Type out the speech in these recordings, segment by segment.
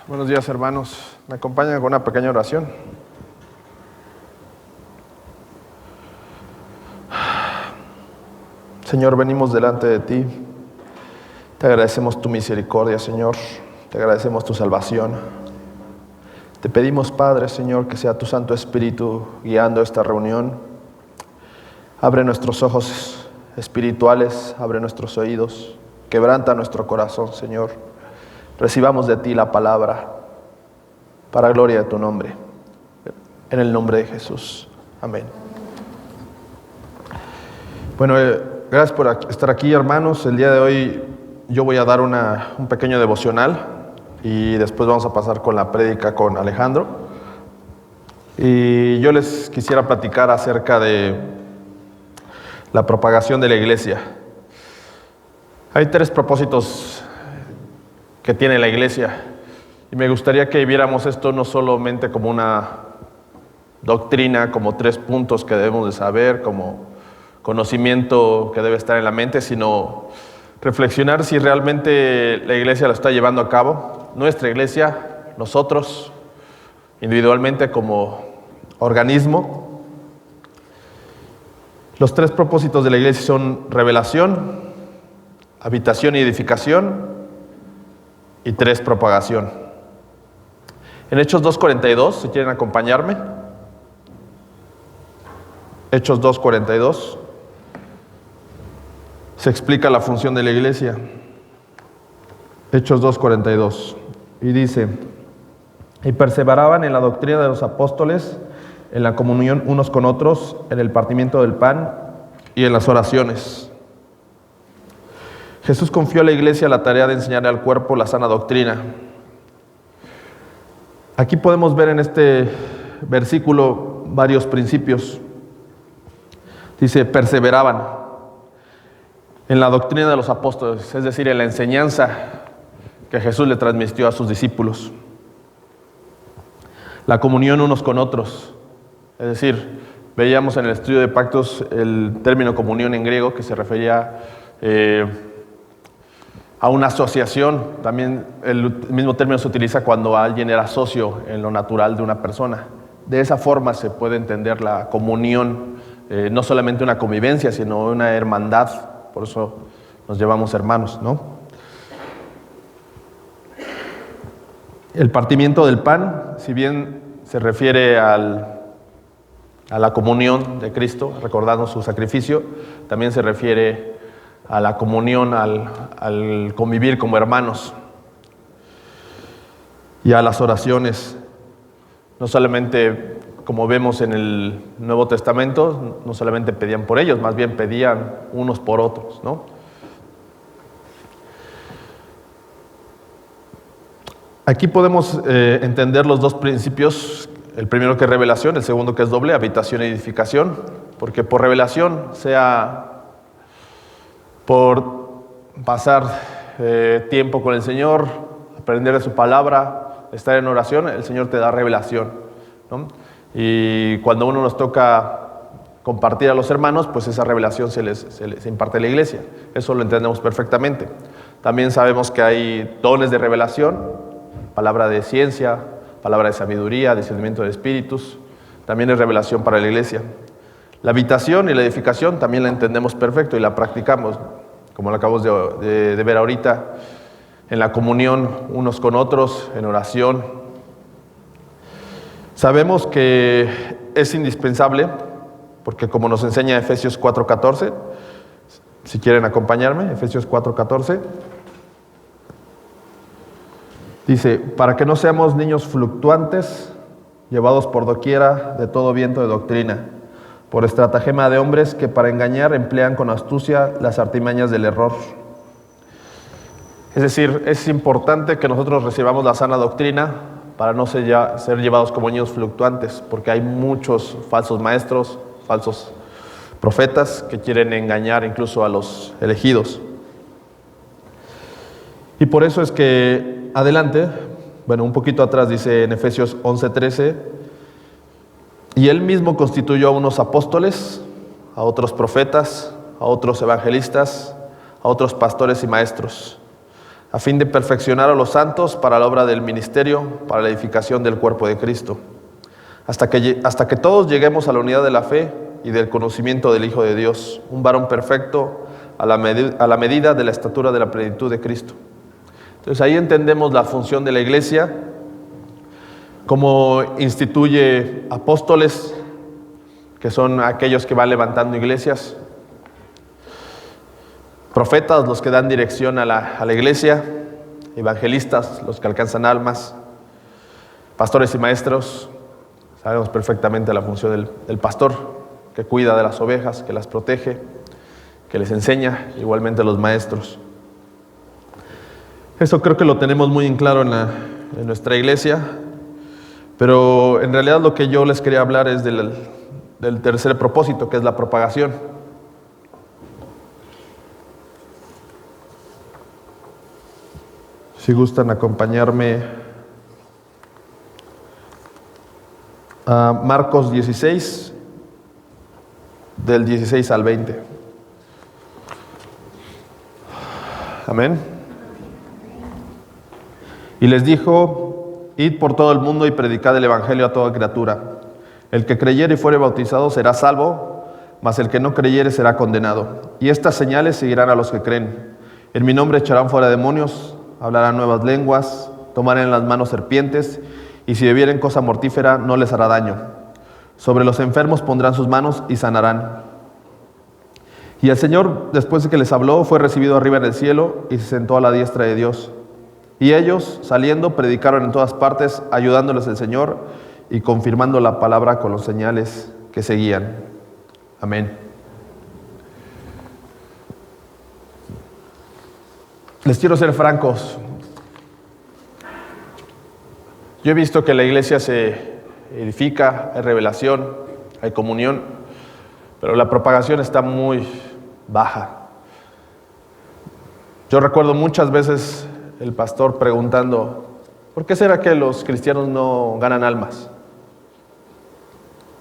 Buenos días, hermanos. Me acompañan con una pequeña oración. Señor, venimos delante de ti. Te agradecemos tu misericordia, Señor. Te agradecemos tu salvación. Te pedimos, Padre, Señor, que sea tu Santo Espíritu guiando esta reunión. Abre nuestros ojos espirituales, abre nuestros oídos, quebranta nuestro corazón, Señor. Recibamos de ti la palabra para gloria de tu nombre. En el nombre de Jesús. Amén. Bueno, gracias por estar aquí, hermanos. El día de hoy yo voy a dar un pequeño devocional y después vamos a pasar con la prédica con Alejandro. Y yo les quisiera platicar acerca de la propagación de la iglesia. Hay 3 propósitos que tiene la iglesia y me gustaría que viéramos esto no solamente como una doctrina, como 3 puntos que debemos de saber, como conocimiento que debe estar en la mente, sino reflexionar si realmente la iglesia lo está llevando a cabo, nuestra iglesia, nosotros individualmente como organismo. Los 3 propósitos de la iglesia son revelación, habitación y edificación, y 3, propagación. En Hechos 2:42, si quieren acompañarme. Hechos 2:42. Se explica la función de la iglesia. Hechos 2:42. Y dice: y perseveraban en la doctrina de los apóstoles, en la comunión unos con otros, en el partimiento del pan y en las oraciones. Jesús confió a la iglesia la tarea de enseñar al cuerpo la sana doctrina. Aquí podemos ver en este versículo varios principios. Dice, perseveraban en la doctrina de los apóstoles, es decir, en la enseñanza que Jesús le transmitió a sus discípulos. La comunión unos con otros, es decir, veíamos en el estudio de pactos el término comunión en griego que se refería a una asociación. También el mismo término se utiliza cuando alguien era socio en lo natural de una persona. De esa forma se puede entender la comunión, no solamente una convivencia, sino una hermandad. Por eso nos llevamos hermanos, ¿no? El partimiento del pan, si bien se refiere a la comunión de Cristo, recordando su sacrificio, también se refiere a la comunión, al convivir como hermanos, y a las oraciones. No solamente, como vemos en el Nuevo Testamento, no solamente pedían por ellos, más bien pedían unos por otros, ¿no? Aquí podemos entender los 2 principios, el primero que es revelación, el segundo que es doble, habitación y edificación, porque por revelación, sea por pasar tiempo con el Señor, aprender de su palabra, estar en oración, el Señor te da revelación, ¿no? Y cuando uno nos toca compartir a los hermanos, pues esa revelación se les imparte a la iglesia. Eso lo entendemos perfectamente. También sabemos que hay dones de revelación, palabra de ciencia, palabra de sabiduría, discernimiento de espíritus, también es revelación para la iglesia. La habitación y la edificación también la entendemos perfecto y la practicamos, como lo acabamos de ver ahorita, en la comunión unos con otros, en oración. Sabemos que es indispensable, porque como nos enseña Efesios 4:14, si quieren acompañarme, Efesios 4:14, dice, para que no seamos niños fluctuantes, llevados por doquiera de todo viento de doctrina, por estratagema de hombres que para engañar emplean con astucia las artimañas del error. Es decir, es importante que nosotros recibamos la sana doctrina para no ser llevados como niños fluctuantes, porque hay muchos falsos maestros, falsos profetas que quieren engañar incluso a los elegidos. Y por eso es que adelante, un poquito atrás dice en Efesios 11:13, y él mismo constituyó a unos apóstoles, a otros profetas, a otros evangelistas, a otros pastores y maestros, a fin de perfeccionar a los santos para la obra del ministerio, para la edificación del cuerpo de Cristo, hasta que todos lleguemos a la unidad de la fe y del conocimiento del Hijo de Dios, un varón perfecto a la medida de la estatura de la plenitud de Cristo. Entonces ahí entendemos la función de la iglesia, cómo instituye apóstoles, que son aquellos que van levantando iglesias, profetas, los que dan dirección a la iglesia, evangelistas, los que alcanzan almas, pastores y maestros. Sabemos perfectamente la función del pastor, que cuida de las ovejas, que las protege, que les enseña, igualmente los maestros. Eso creo que lo tenemos muy en claro en nuestra iglesia, pero en realidad lo que yo les quería hablar es del tercer propósito, que es la propagación. Si gustan acompañarme a Marcos 16, del 16 al 20. Amén. Y les dijo: id por todo el mundo y predicad el evangelio a toda criatura. El que creyere y fuere bautizado será salvo, mas el que no creyere será condenado. Y estas señales seguirán a los que creen. En mi nombre echarán fuera demonios, hablarán nuevas lenguas, tomarán en las manos serpientes, y si bebieren cosa mortífera no les hará daño. Sobre los enfermos pondrán sus manos y sanarán. Y el Señor, después de que les habló, fue recibido arriba en el cielo y se sentó a la diestra de Dios. Y ellos, saliendo, predicaron en todas partes, ayudándoles el Señor y confirmando la palabra con los señales que seguían. Amén. Les quiero ser francos. Yo he visto que la iglesia se edifica, hay revelación, hay comunión, pero la propagación está muy baja. Yo recuerdo muchas veces el pastor preguntando: ¿por qué será que los cristianos no ganan almas?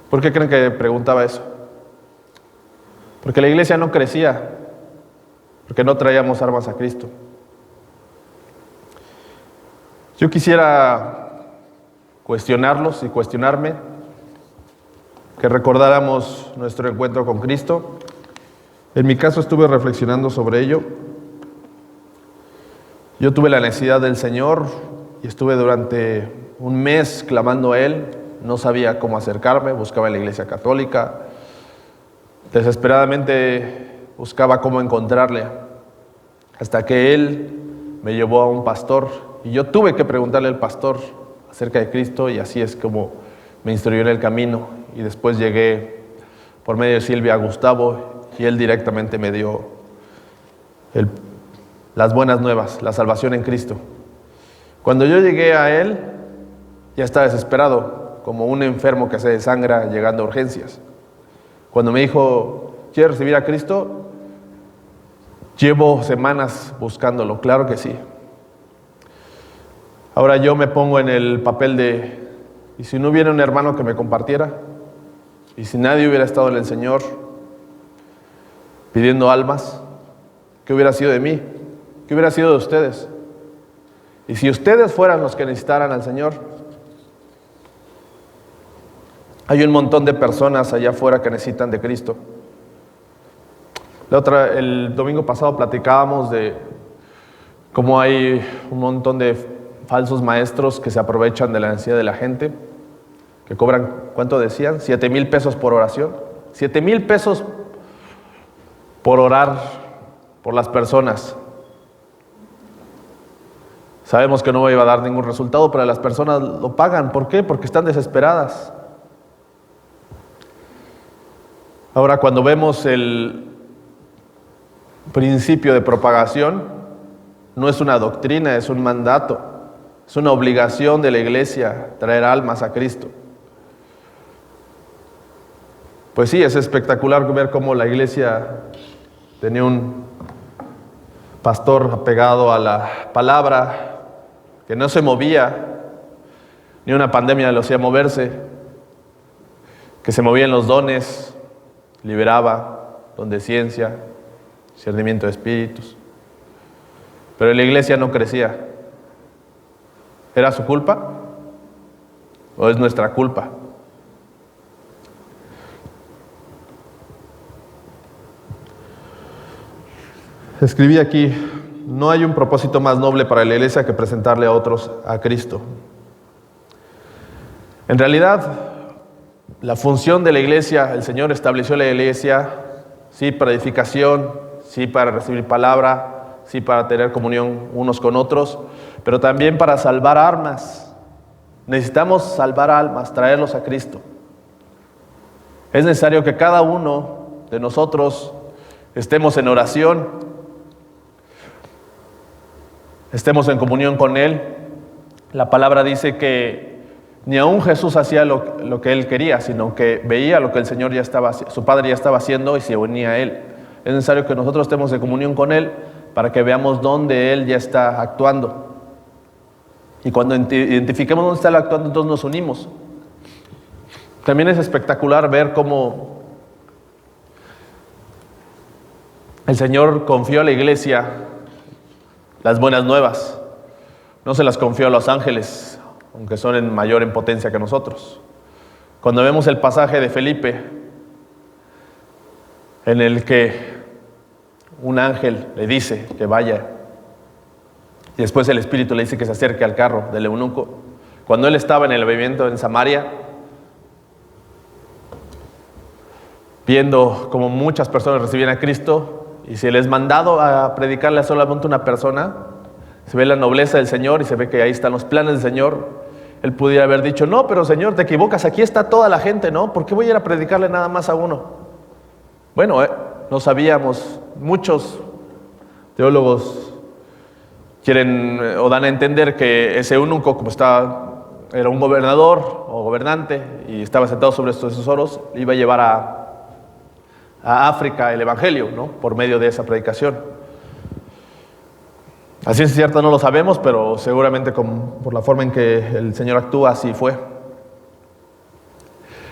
¿Por qué creen que preguntaba eso? Porque la iglesia no crecía, porque no traíamos armas a Cristo. Yo quisiera cuestionarlos y cuestionarme, que recordáramos nuestro encuentro con Cristo. En mi caso estuve reflexionando sobre ello. Yo tuve la necesidad del Señor y estuve durante un mes clamando a Él. No sabía cómo acercarme, buscaba en la iglesia católica. Desesperadamente buscaba cómo encontrarle, hasta que Él me llevó a un pastor y yo tuve que preguntarle al pastor acerca de Cristo, y así es como me instruyó en el camino. Y después llegué por medio de Silvia a Gustavo y él directamente me dio las buenas nuevas, la salvación en Cristo. Cuando yo llegué a él, ya estaba desesperado, como un enfermo que se desangra llegando a urgencias. Cuando me dijo: ¿quieres recibir a Cristo? Llevo semanas buscándolo, claro que sí. Ahora yo me pongo en el papel de: ¿y si no hubiera un hermano que me compartiera? ¿Y si nadie hubiera estado en el Señor pidiendo almas? ¿Qué hubiera sido de mí? ¿Qué hubiera sido de ustedes? Y si ustedes fueran los que necesitaran al Señor. Hay un montón de personas allá afuera que necesitan de Cristo. El domingo pasado platicábamos de cómo hay un montón de falsos maestros que se aprovechan de la necesidad de la gente, que cobran, ¿cuánto decían? 7,000 pesos por oración. 7,000 pesos por orar por las personas. Sabemos que no iba a dar ningún resultado, pero las personas lo pagan. ¿Por qué? Porque están desesperadas. Ahora, cuando vemos el principio de propagación, no es una doctrina, es un mandato, es una obligación de la iglesia traer almas a Cristo. Pues sí, es espectacular ver cómo la iglesia tenía un pastor apegado a la palabra, que no se movía, ni una pandemia lo hacía moverse, que se movía en los dones, liberaba, don de ciencia, discernimiento de espíritus. pero la iglesia no crecía. ¿Era su culpa o es nuestra culpa? Escribí aquí: no hay un propósito más noble para la iglesia que presentarle a otros a Cristo. En realidad, la función de la iglesia, el Señor estableció la iglesia, sí para edificación, sí para recibir palabra, sí para tener comunión unos con otros, pero también para salvar almas. Necesitamos salvar almas, traerlos a Cristo. Es necesario que cada uno de nosotros estemos en oración, estemos en comunión con Él. La palabra dice que ni aún Jesús hacía lo que Él quería, sino que veía lo que el Señor su Padre ya estaba haciendo y se unía a Él. Es necesario que nosotros estemos en comunión con Él para que veamos dónde Él ya está actuando. Y cuando identifiquemos dónde está Él actuando, entonces nos unimos. También es espectacular ver cómo el Señor confió a la iglesia las buenas nuevas. No se las confió a los ángeles, aunque son mayor en potencia que nosotros. Cuando vemos el pasaje de Felipe, en el que un ángel le dice que vaya, y después el Espíritu le dice que se acerque al carro del eunuco. Cuando él estaba en el avivamiento en Samaria, viendo cómo muchas personas recibían a Cristo, y se les mandado a predicarle a solamente una persona, se ve la nobleza del Señor y se ve que ahí están los planes del Señor. Él pudiera haber dicho: no, pero Señor, te equivocas, aquí está toda la gente, ¿no? ¿Por qué voy a ir a predicarle nada más a uno? Bueno, no sabíamos. Muchos teólogos quieren o dan a entender que ese eunuco, como era un gobernador o gobernante y estaba sentado sobre estos tesoros, iba a llevar a África el evangelio, ¿no? Por medio de esa predicación. Así es cierto, no lo sabemos, pero seguramente por la forma en que el Señor actúa, así fue.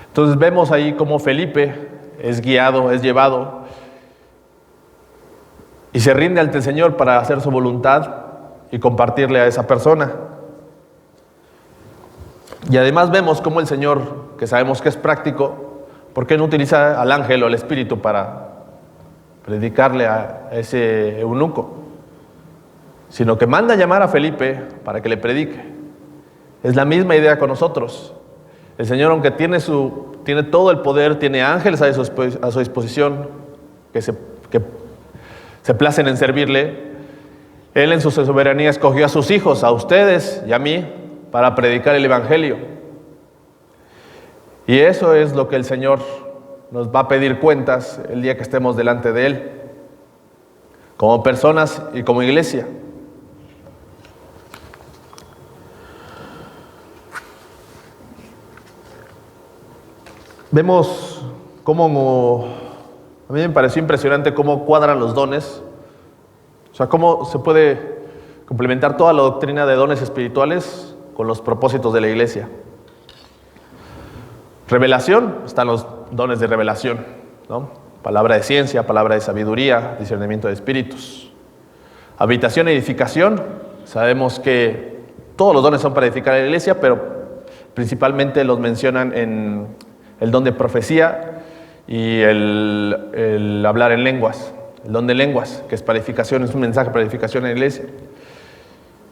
Entonces vemos ahí cómo Felipe es guiado, es llevado y se rinde ante el Señor para hacer su voluntad y compartirle a esa persona. Y además vemos cómo el Señor, que sabemos que es práctico, ¿por qué no utiliza al ángel o al espíritu para predicarle a ese eunuco? Sino que manda a llamar a Felipe para que le predique. Es la misma idea con nosotros. El Señor, aunque tiene todo el poder, tiene ángeles a su disposición que se placen en servirle. Él en su soberanía escogió a sus hijos, a ustedes y a mí, para predicar el evangelio. Y eso es lo que el Señor nos va a pedir cuentas el día que estemos delante de Él, como personas y como iglesia. Vemos cómo, a mí me pareció impresionante cómo cuadran los dones, o sea, cómo se puede complementar toda la doctrina de dones espirituales con los propósitos de la iglesia. Revelación, están los dones de revelación, ¿no? Palabra de ciencia, palabra de sabiduría, discernimiento de espíritus. Habitación y edificación, sabemos que todos los dones son para edificar a la iglesia, pero principalmente los mencionan en el don de profecía y el hablar en lenguas, el don de lenguas, que es para edificación, es un mensaje para edificación en la iglesia.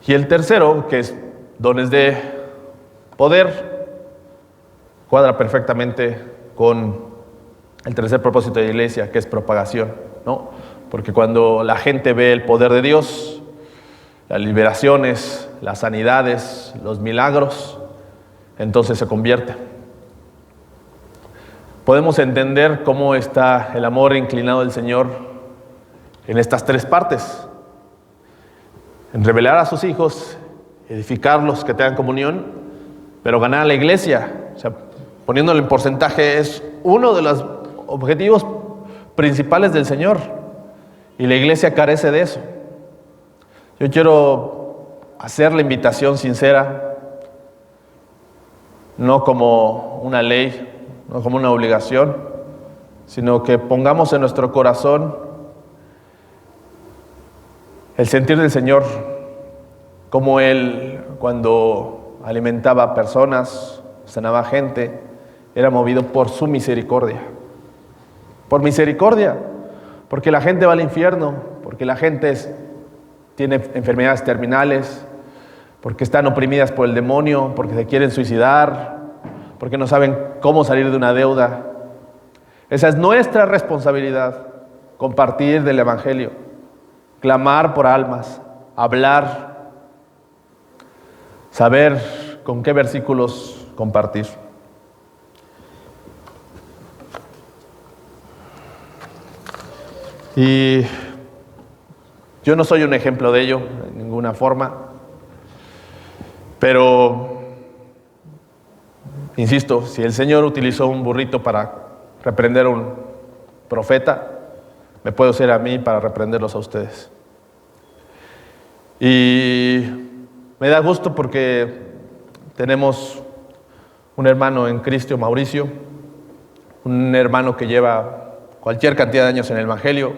Y el tercero, que es dones de poder, cuadra perfectamente con el tercer propósito de la iglesia, que es propagación, ¿no? Porque cuando la gente ve el poder de Dios, las liberaciones, las sanidades, los milagros, entonces se convierte. Podemos entender cómo está el amor inclinado del Señor en estas tres partes: en revelar a sus hijos, edificarlos, que tengan comunión, pero ganar a la iglesia. O sea, poniéndolo en porcentaje, es uno de los objetivos principales del Señor, y la iglesia carece de eso. Yo quiero hacer la invitación sincera, no como una ley, no como una obligación, sino que pongamos en nuestro corazón el sentir del Señor, como Él, cuando alimentaba a personas, sanaba gente, era movido por su misericordia. Por misericordia, porque la gente va al infierno, porque la gente tiene enfermedades terminales, porque están oprimidas por el demonio, porque se quieren suicidar, porque no saben cómo salir de una deuda. Esa es nuestra responsabilidad, compartir del Evangelio, clamar por almas, hablar, saber con qué versículos compartir. Y yo no soy un ejemplo de ello, de ninguna forma, pero, insisto, si el Señor utilizó un burrito para reprender a un profeta, me puede usar a mí para reprenderlos a ustedes. Y me da gusto porque tenemos un hermano en Cristo, Mauricio, un hermano que lleva cualquier cantidad de años en el Evangelio,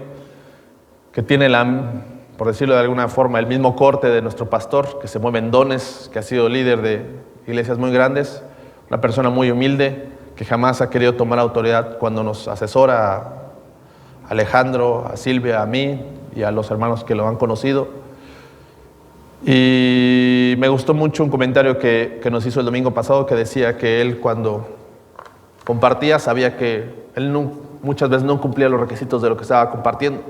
que tiene por decirlo de alguna forma, el mismo corte de nuestro pastor, que se mueve en dones, que ha sido líder de iglesias muy grandes, una persona muy humilde, que jamás ha querido tomar autoridad cuando nos asesora a Alejandro, a Silvia, a mí y a los hermanos que lo han conocido. Y me gustó mucho un comentario que nos hizo el domingo pasado, que decía que él, cuando compartía, sabía que él muchas veces no cumplía los requisitos de lo que estaba compartiendo,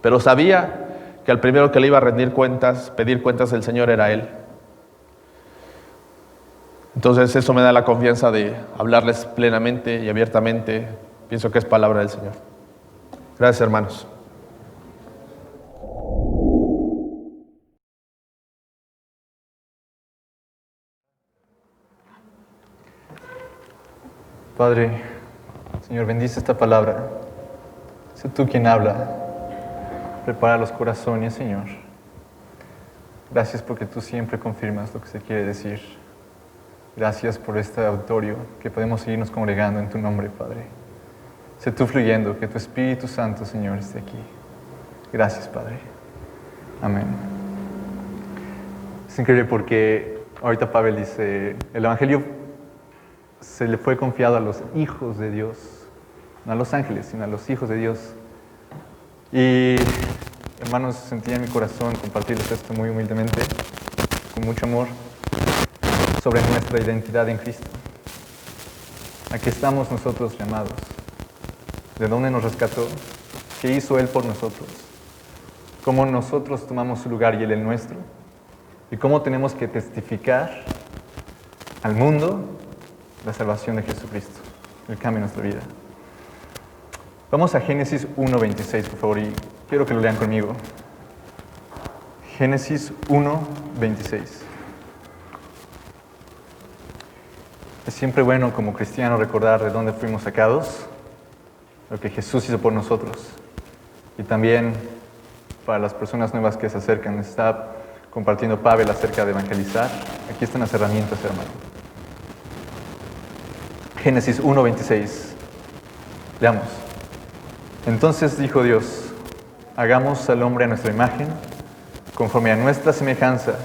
pero sabía que al primero que le iba a rendir cuentas, pedir cuentas el Señor era él. Entonces eso me da la confianza de hablarles plenamente y abiertamente. Pienso que es palabra del Señor. Gracias, hermanos. Padre, Señor, bendice esta palabra. Sé tú quien habla. Prepara los corazones, Señor. Gracias porque tú siempre confirmas lo que se quiere decir. Gracias por este auditorio, que podemos seguirnos congregando en tu nombre, Padre. Sé tú fluyendo, que tu Espíritu Santo, Señor, esté aquí. Gracias, Padre. Amén. Es increíble porque ahorita Pavel dice, el Evangelio se le fue confiado a los hijos de Dios, no a los ángeles, sino a los hijos de Dios. Y, hermanos, sentía en mi corazón compartirles esto muy humildemente, con mucho amor, sobre nuestra identidad en Cristo. ¿A qué estamos nosotros llamados? ¿De dónde nos rescató? ¿Qué hizo Él por nosotros? ¿Cómo nosotros tomamos su lugar y Él el nuestro? ¿Y cómo tenemos que testificar al mundo la salvación de Jesucristo, el cambio en nuestra vida? Vamos a Génesis 1:26, por favor, y quiero que lo lean conmigo. Génesis 1:26. Es siempre bueno como cristiano recordar de dónde fuimos sacados, lo que Jesús hizo por nosotros. Y también para las personas nuevas que se acercan, está compartiendo Pavel acerca de evangelizar. Aquí están las herramientas, hermano. Génesis 1:26. Leamos. Entonces dijo Dios, hagamos al hombre a nuestra imagen, conforme a nuestra semejanza,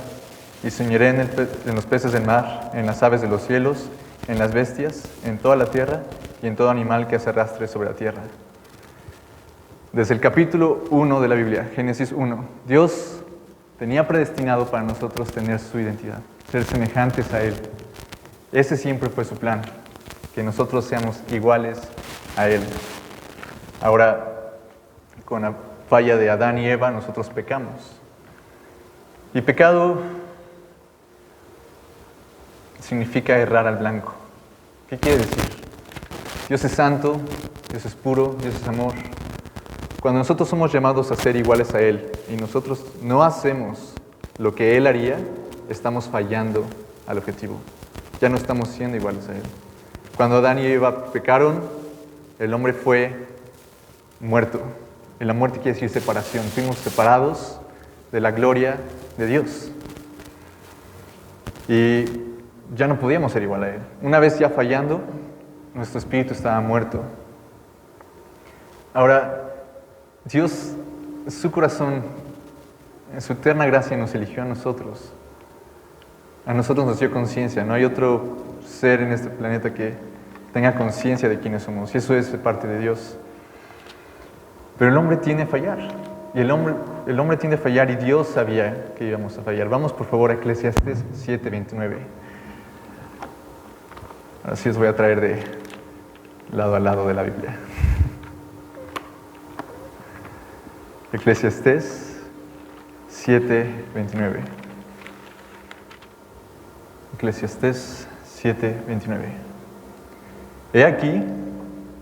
y soñaré en los peces del mar, en las aves de los cielos, en las bestias, en toda la tierra y en todo animal que se arrastre sobre la tierra. Desde el capítulo 1 de la Biblia, Génesis 1, Dios tenía predestinado para nosotros tener su identidad, ser semejantes a Él. Ese siempre fue su plan, que nosotros seamos iguales a Él. Ahora, con la falla de Adán y Eva, nosotros pecamos. Y pecado significa errar al blanco. ¿Qué quiere decir? Dios es santo, Dios es puro, Dios es amor. Cuando nosotros somos llamados a ser iguales a Él y nosotros no hacemos lo que Él haría, estamos fallando al objetivo. Ya no estamos siendo iguales a Él. Cuando Adán y Eva pecaron, el hombre fue muerto. Y la muerte quiere decir separación. Fuimos separados de la gloria de Dios. Y ya no podíamos ser igual a Él. Una vez ya fallando, nuestro espíritu estaba muerto. Ahora, Dios, su corazón en su eterna gracia nos eligió a nosotros. A nosotros nos dio conciencia. No hay otro ser en este planeta que tenga conciencia de quiénes somos. Y eso es de parte de Dios. Pero el hombre tiende a fallar. Y el hombre tiende a fallar y Dios sabía que íbamos a fallar. Vamos por favor a Eclesiastés 7:29. Ahora sí os voy a traer de lado a lado de la Biblia. Eclesiastés 7:29. Eclesiastés 7:29. He aquí,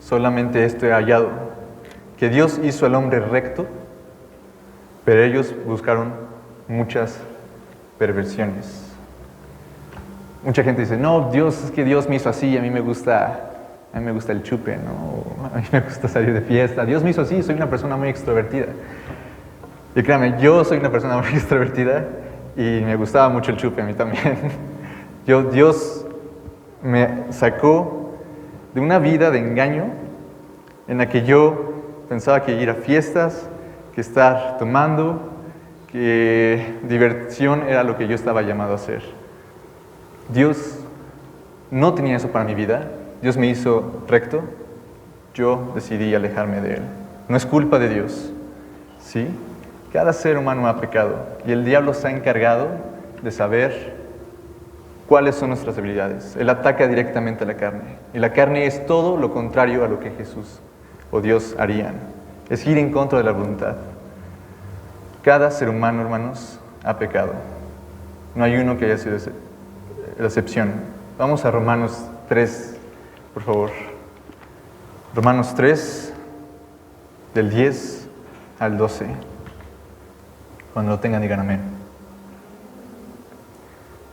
solamente esto he hallado, que Dios hizo al hombre recto, pero ellos buscaron muchas perversiones. Mucha gente dice, no, es que Dios me hizo así, a mí me gusta el chupe, ¿no? A mí me gusta salir de fiesta. Dios me hizo así, soy una persona muy extrovertida. Y créanme, yo soy una persona muy extrovertida y me gustaba mucho el chupe a mí también. Dios me sacó de una vida de engaño en la que yo pensaba que ir a fiestas, que estar tomando, que diversión era lo que yo estaba llamado a hacer. Dios no tenía eso para mi vida. Dios me hizo recto. Yo decidí alejarme de Él. No es culpa de Dios, ¿sí? Cada ser humano ha pecado y el diablo se ha encargado de saber cuáles son nuestras debilidades. Él ataca directamente a la carne. Y la carne es todo lo contrario a lo que Jesús o Dios harían. Es ir en contra de la voluntad. Cada ser humano, hermanos, ha pecado. No hay uno que haya sido la excepción. Vamos a Romanos 3, por favor. Romanos 3, del 10 al 12. Cuando lo tengan, digan amén.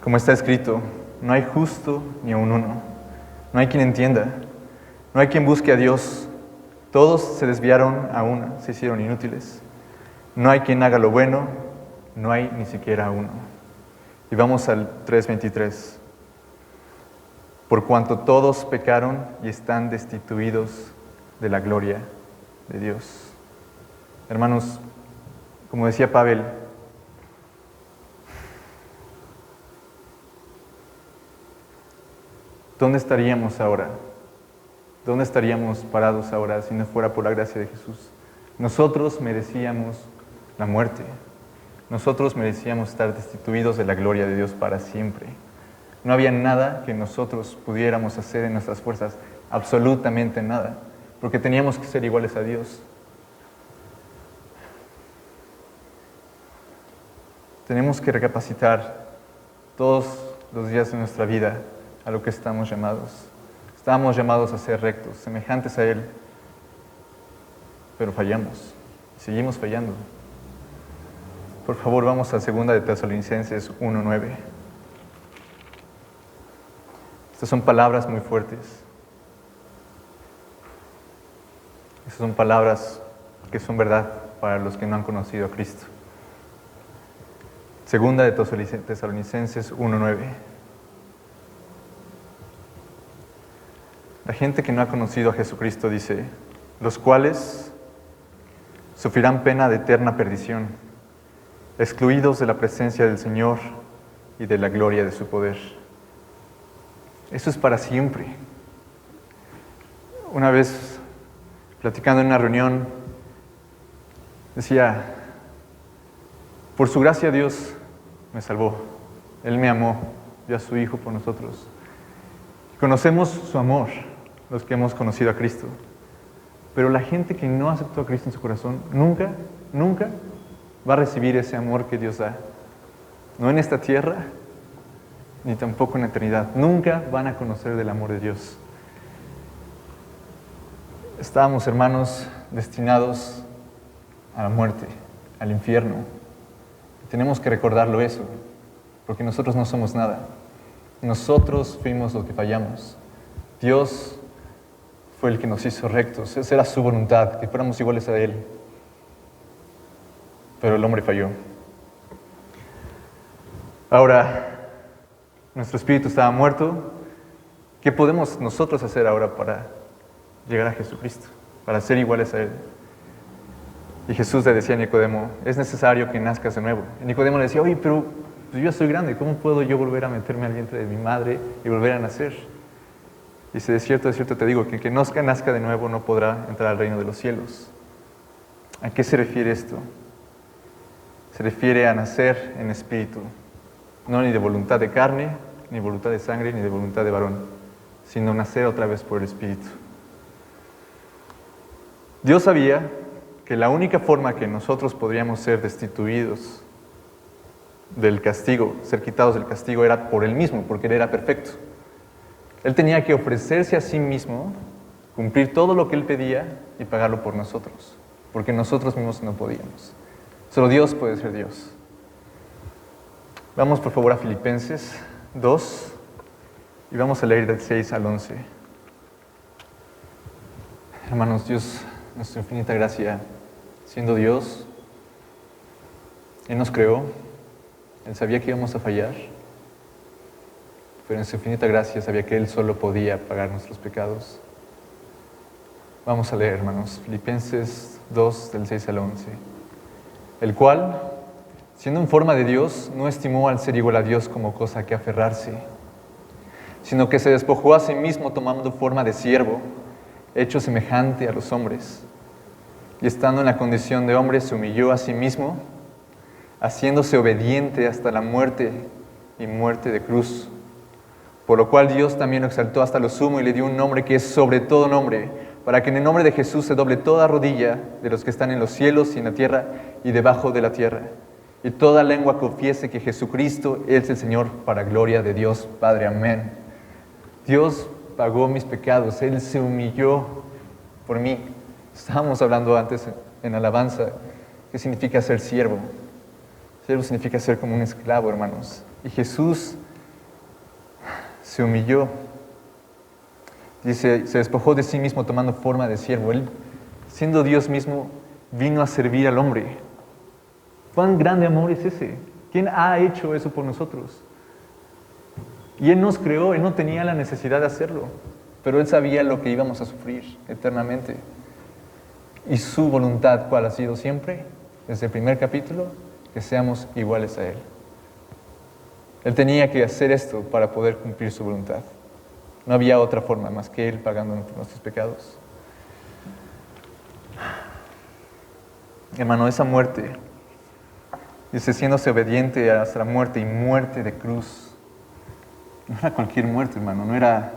Como está escrito, no hay justo ni aun uno. No hay quien entienda. No hay quien busque a Dios. Todos se desviaron a una, se hicieron inútiles. No hay quien haga lo bueno. No hay ni siquiera uno. Y vamos al 3:23. Por cuanto todos pecaron y están destituidos de la gloria de Dios. Hermanos, como decía Pavel, ¿dónde estaríamos ahora? ¿Dónde estaríamos parados ahora si no fuera por la gracia de Jesús? Nosotros merecíamos la muerte. Nosotros merecíamos estar destituidos de la gloria de Dios para siempre. No había nada que nosotros pudiéramos hacer en nuestras fuerzas, absolutamente nada, porque teníamos que ser iguales a Dios. Tenemos que recapacitar todos los días de nuestra vida a lo que estamos llamados. Estamos llamados a ser rectos, semejantes a Él, pero fallamos, seguimos fallando. Por favor, vamos a 2 de Tesalonicenses 1:9. Estas son palabras muy fuertes. Estas son palabras que son verdad para los que no han conocido a Cristo. 2 de Tesalonicenses 1:9. La gente que no ha conocido a Jesucristo dice, los cuales sufrirán pena de eterna perdición, excluidos de la presencia del Señor y de la gloria de su poder. Eso es para siempre. Una vez, platicando en una reunión, decía, por su gracia Dios me salvó. Él me amó, dio a su Hijo por nosotros. Conocemos su amor, los que hemos conocido a Cristo. Pero la gente que no aceptó a Cristo en su corazón, nunca va a recibir ese amor que Dios da. No en esta tierra, ni tampoco en la eternidad. Nunca van a conocer del amor de Dios. Estábamos, hermanos, destinados a la muerte, al infierno. Tenemos que recordarlo eso, porque nosotros no somos nada. Nosotros fuimos los que fallamos. Dios fue el que nos hizo rectos. Esa era su voluntad, que fuéramos iguales a Él. Pero el hombre falló. Ahora, nuestro espíritu estaba muerto. ¿Qué podemos nosotros hacer ahora para llegar a Jesucristo? Para ser iguales a Él. Y Jesús le decía a Nicodemo, es necesario que nazcas de nuevo. Y Nicodemo le decía, oye, pero pues yo ya soy grande, ¿cómo puedo yo volver a meterme al vientre de mi madre y volver a nacer? Y dice, de cierto te digo, que el que nazca de nuevo no podrá entrar al reino de los cielos. ¿A qué se refiere esto? Se refiere a nacer en espíritu, no ni de voluntad de carne, ni voluntad de sangre, ni de voluntad de varón, sino nacer otra vez por el espíritu. Dios sabía que la única forma que nosotros podríamos ser destituidos del castigo, ser quitados del castigo, era por Él mismo, porque Él era perfecto. Él tenía que ofrecerse a sí mismo, cumplir todo lo que Él pedía y pagarlo por nosotros, porque nosotros mismos no podíamos. Solo Dios puede ser Dios. Vamos por favor a Filipenses 2 y vamos a leer del 6 al 11. Hermanos, Dios, nuestra infinita gracia, siendo Dios, Él nos creó, Él sabía que íbamos a fallar, pero en su infinita gracia sabía que Él solo podía pagar nuestros pecados. Vamos a leer, hermanos, Filipenses 2, del 6 al 11. El cual, siendo en forma de Dios, no estimó al ser igual a Dios como cosa a que aferrarse, sino que se despojó a sí mismo tomando forma de siervo, hecho semejante a los hombres. Y estando en la condición de hombre, se humilló a sí mismo, haciéndose obediente hasta la muerte y muerte de cruz. Por lo cual Dios también lo exaltó hasta lo sumo y le dio un nombre que es sobre todo nombre, para que en el nombre de Jesús se doble toda rodilla de los que están en los cielos y en la tierra y debajo de la tierra, y toda lengua confiese que Jesucristo es el Señor, para gloria de Dios Padre. Amén. Dios pagó mis pecados, Él se humilló por mí. Estábamos hablando antes en alabanza, ¿qué significa ser siervo? Siervo significa ser como un esclavo, hermanos. Y Jesús se humilló. Dice, se despojó de sí mismo tomando forma de siervo. Él, siendo Dios mismo, vino a servir al hombre. ¿Cuán grande amor es ese? ¿Quién ha hecho eso por nosotros? Y Él nos creó, Él no tenía la necesidad de hacerlo, pero Él sabía lo que íbamos a sufrir eternamente. Y su voluntad, ¿cuál ha sido siempre? Desde el primer capítulo, que seamos iguales a Él. Él tenía que hacer esto para poder cumplir su voluntad. No había otra forma más que Él pagando nuestros pecados. Hermano, esa muerte, dice, siéndose obediente hasta la muerte y muerte de cruz. No era cualquier muerte, hermano, no era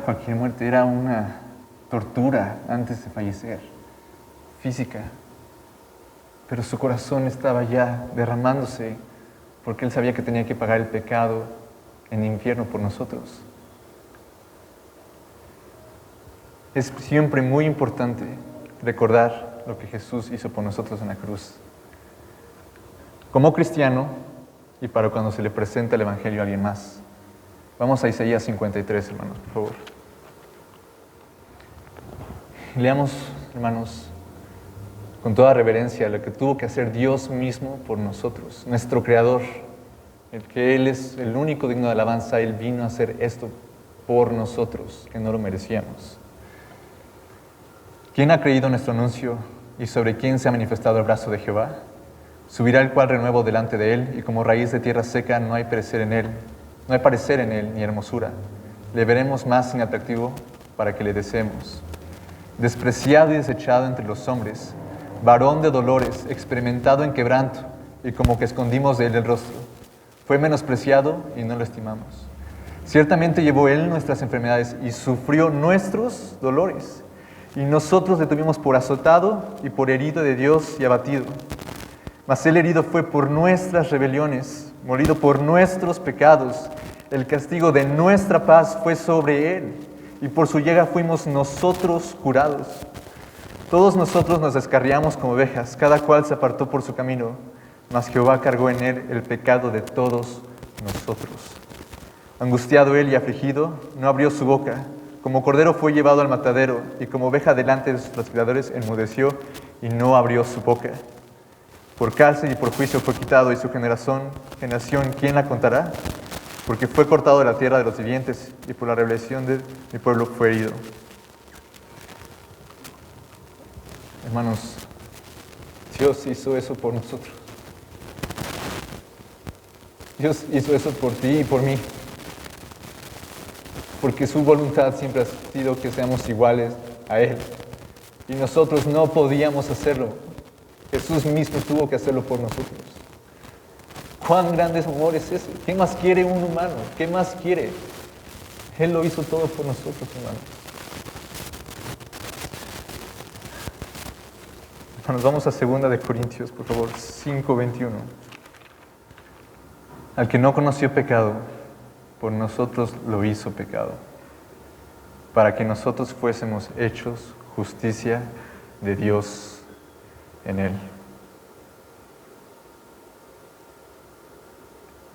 cualquier muerte, era una tortura antes de fallecer, física. Pero su corazón estaba ya derramándose porque Él sabía que tenía que pagar el pecado en el infierno por nosotros. Es siempre muy importante recordar lo que Jesús hizo por nosotros en la cruz. Como cristiano, y para cuando se le presenta el Evangelio a alguien más. Vamos a Isaías 53, hermanos, por favor. Leamos, hermanos, con toda reverencia lo que tuvo que hacer Dios mismo por nosotros, nuestro Creador, el que Él es el único digno de alabanza. Él vino a hacer esto por nosotros, que no lo merecíamos. ¿Quién ha creído nuestro anuncio y sobre quién se ha manifestado el brazo de Jehová? Subirá el cual renuevo delante de Él, y como raíz de tierra seca no hay parecer en Él ni hermosura. Le veremos más inatractivo para que le deseemos. Despreciado y desechado entre los hombres, varón de dolores, experimentado en quebranto, y como que escondimos de Él el rostro. Fue menospreciado y no lo estimamos. Ciertamente llevó Él nuestras enfermedades y sufrió nuestros dolores. Y nosotros le tuvimos por azotado y por herido de Dios y abatido. Mas Él herido fue por nuestras rebeliones, molido por nuestros pecados. El castigo de nuestra paz fue sobre Él, y por su llaga fuimos nosotros curados. Todos nosotros nos descarriamos como ovejas, cada cual se apartó por su camino, mas Jehová cargó en Él el pecado de todos nosotros. Angustiado Él y afligido, no abrió su boca. Como cordero fue llevado al matadero, y como oveja delante de sus trasquiladores enmudeció y no abrió su boca. Por cárcel y por juicio fue quitado, y su generación, ¿quién la contará? Porque fue cortado de la tierra de los vivientes, y por la rebelión de mi pueblo fue herido. Hermanos, Dios hizo eso por nosotros. Dios hizo eso por ti y por mí. Porque su voluntad siempre ha sido que seamos iguales a Él. Y nosotros no podíamos hacerlo. Jesús mismo tuvo que hacerlo por nosotros. ¿Cuán grande amor es ese? ¿Qué más quiere un humano? ¿Qué más quiere? Él lo hizo todo por nosotros, hermanos. Hermanos, vamos a 2 de Corintios, por favor, 5:21. Al que no conoció pecado, por nosotros lo hizo pecado, para que nosotros fuésemos hechos justicia de Dios en Él.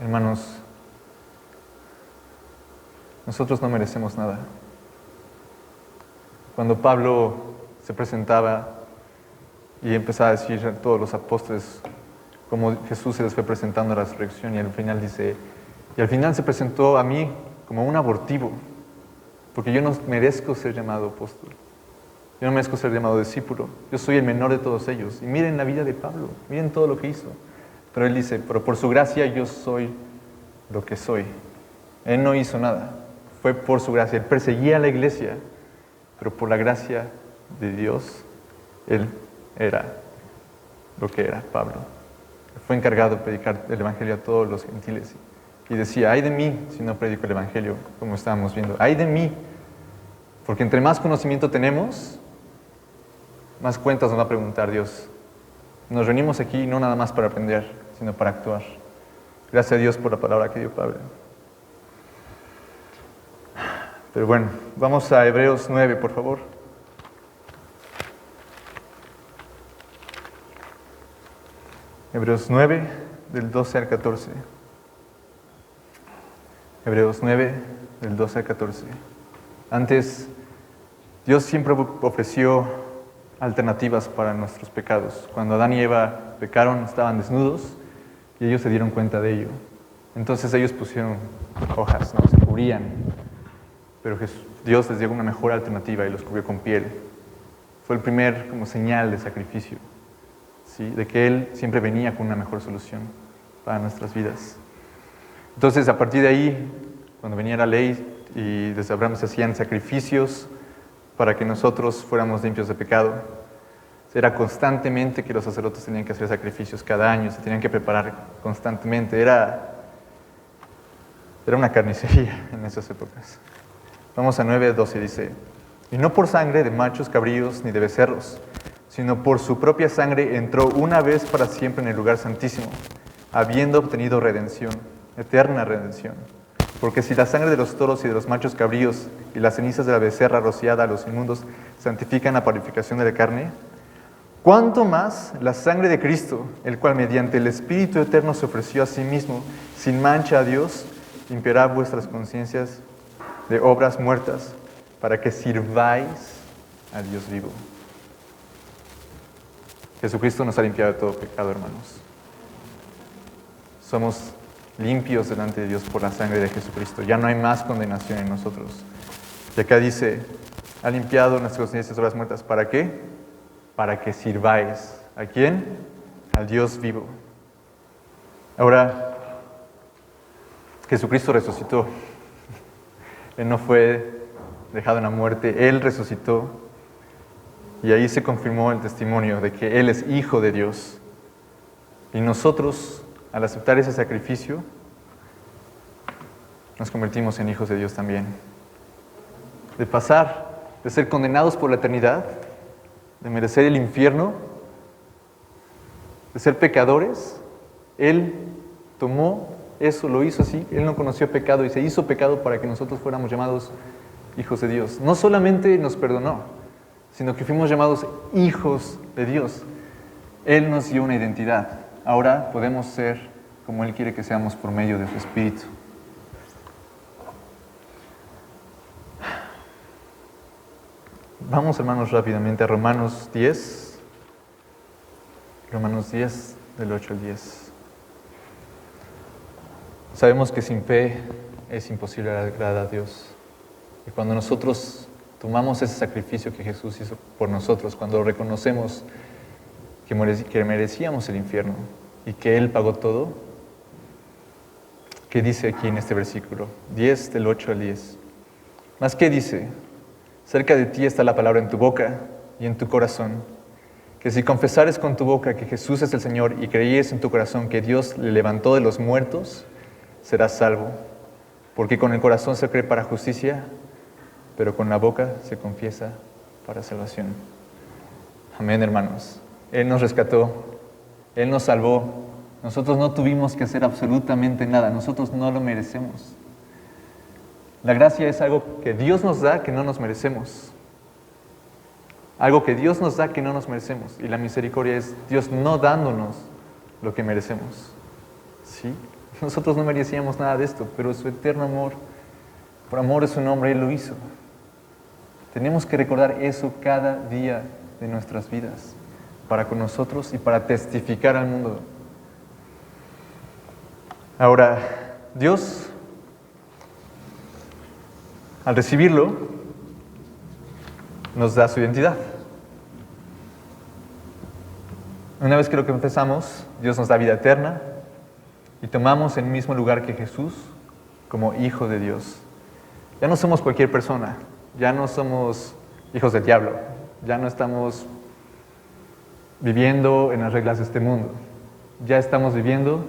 Hermanos, nosotros no merecemos nada. Cuando Pablo se presentaba y empezaba a decir a todos los apóstoles cómo Jesús se les fue presentando a la resurrección, y al final dice, y al final se presentó a mí como un abortivo, porque yo no merezco ser llamado apóstol, yo no merezco ser llamado discípulo, yo soy el menor de todos ellos. Y miren la vida de Pablo, miren todo lo que hizo. Pero él dice, pero por su gracia yo soy lo que soy. Él no hizo nada, fue por su gracia. Él perseguía a la iglesia, pero por la gracia de Dios, él era lo que era, Pablo. Fue encargado de predicar el evangelio a todos los gentiles. Y decía, ay de mí si no predico el evangelio, como estábamos viendo. Ay de mí, porque entre más conocimiento tenemos, más cuentas nos va a preguntar Dios. Nos reunimos aquí no nada más para aprender, sino para actuar. Gracias a Dios por la palabra que dio Pablo. Pero bueno, vamos a Hebreos 9, por favor. Hebreos 9, del 12 al 14. Hebreos 9, del 12 al 14. Antes, Dios siempre ofreció alternativas para nuestros pecados. Cuando Adán y Eva pecaron, estaban desnudos y ellos se dieron cuenta de ello. Entonces ellos pusieron hojas, ¿no? Se cubrían. Pero Dios les dio una mejor alternativa y los cubrió con piel. Fue el primer como señal de sacrificio, ¿sí? De que Él siempre venía con una mejor solución para nuestras vidas. Entonces, a partir de ahí, cuando venía la ley y desde Abraham se hacían sacrificios para que nosotros fuéramos limpios de pecado, era constantemente que los sacerdotes tenían que hacer sacrificios cada año, se tenían que preparar constantemente. Era una carnicería en esas épocas. Vamos a 9:12, dice, y no por sangre de machos cabríos ni de becerros, sino por su propia sangre entró una vez para siempre en el lugar santísimo, habiendo obtenido redención, eterna redención. Porque si la sangre de los toros y de los machos cabríos y las cenizas de la becerra rociada a los inmundos santifican la purificación de la carne, ¿cuánto más la sangre de Cristo, el cual mediante el Espíritu Eterno se ofreció a sí mismo, sin mancha a Dios, limpiará vuestras conciencias de obras muertas, para que sirváis a Dios vivo? Jesucristo nos ha limpiado de todo pecado, hermanos. Somos limpios delante de Dios por la sangre de Jesucristo. Ya no hay más condenación en nosotros. Y acá dice, ha limpiado nuestras conciencias de obras muertas. ¿Para qué? Para que sirváis. ¿A quién? Al Dios vivo. Ahora, Jesucristo resucitó. Él no fue dejado en la muerte, Él resucitó. Y ahí se confirmó el testimonio de que Él es Hijo de Dios. Y nosotros, al aceptar ese sacrificio, nos convertimos en hijos de Dios también. De pasar, de ser condenados por la eternidad, de merecer el infierno, de ser pecadores, Él tomó eso, lo hizo así. Él no conoció pecado y se hizo pecado para que nosotros fuéramos llamados hijos de Dios. No solamente nos perdonó, sino que fuimos llamados hijos de Dios. Él nos dio una identidad. Ahora podemos ser como Él quiere que seamos por medio de su Espíritu. Vamos, hermanos, rápidamente a Romanos 10. Romanos 10, del 8 al 10. Sabemos que sin fe es imposible agradar a Dios. Y cuando nosotros tomamos ese sacrificio que Jesús hizo por nosotros, cuando reconocemos que merecíamos el infierno y que Él pagó todo, ¿qué dice aquí en este versículo? 10, del 8 al 10. ¿Más qué dice? Cerca de ti está la palabra en tu boca y en tu corazón, que si confesares con tu boca que Jesús es el Señor y creyeres en tu corazón que Dios le levantó de los muertos, serás salvo. Porque con el corazón se cree para justicia, pero con la boca se confiesa para salvación. Amén, hermanos. Él nos rescató, Él nos salvó. Nosotros no tuvimos que hacer absolutamente nada, nosotros no lo merecemos. La gracia es algo que Dios nos da que no nos merecemos. Algo que Dios nos da que no nos merecemos. Y la misericordia es Dios no dándonos lo que merecemos. ¿Sí? Nosotros no merecíamos nada de esto, pero su eterno amor, por amor de su nombre, Él lo hizo. Tenemos que recordar eso cada día de nuestras vidas, para con nosotros y para testificar al mundo. Ahora, Dios, al recibirlo, nos da su identidad. Una vez que lo confesamos, Dios nos da vida eterna y tomamos el mismo lugar que Jesús como hijo de Dios. Ya no somos cualquier persona, ya no somos hijos del diablo, ya no estamos viviendo en las reglas de este mundo, ya estamos viviendo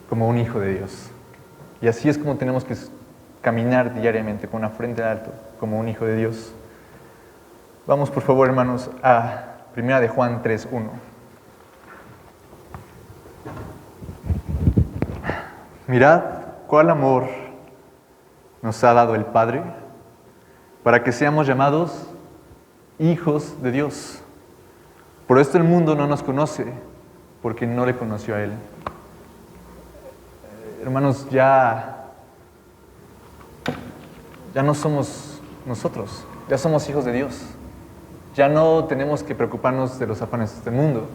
como un hijo de Dios. Y así es como tenemos que caminar diariamente con la frente alta, como un hijo de Dios. Vamos por favor, hermanos, a 1 de Juan 3:1. Mirad cuál amor nos ha dado el Padre para que seamos llamados hijos de Dios. Por esto el mundo no nos conoce, porque no le conoció a Él. Hermanos, ya no somos nosotros, ya somos hijos de Dios. Ya no tenemos que preocuparnos de los afanes de este mundo.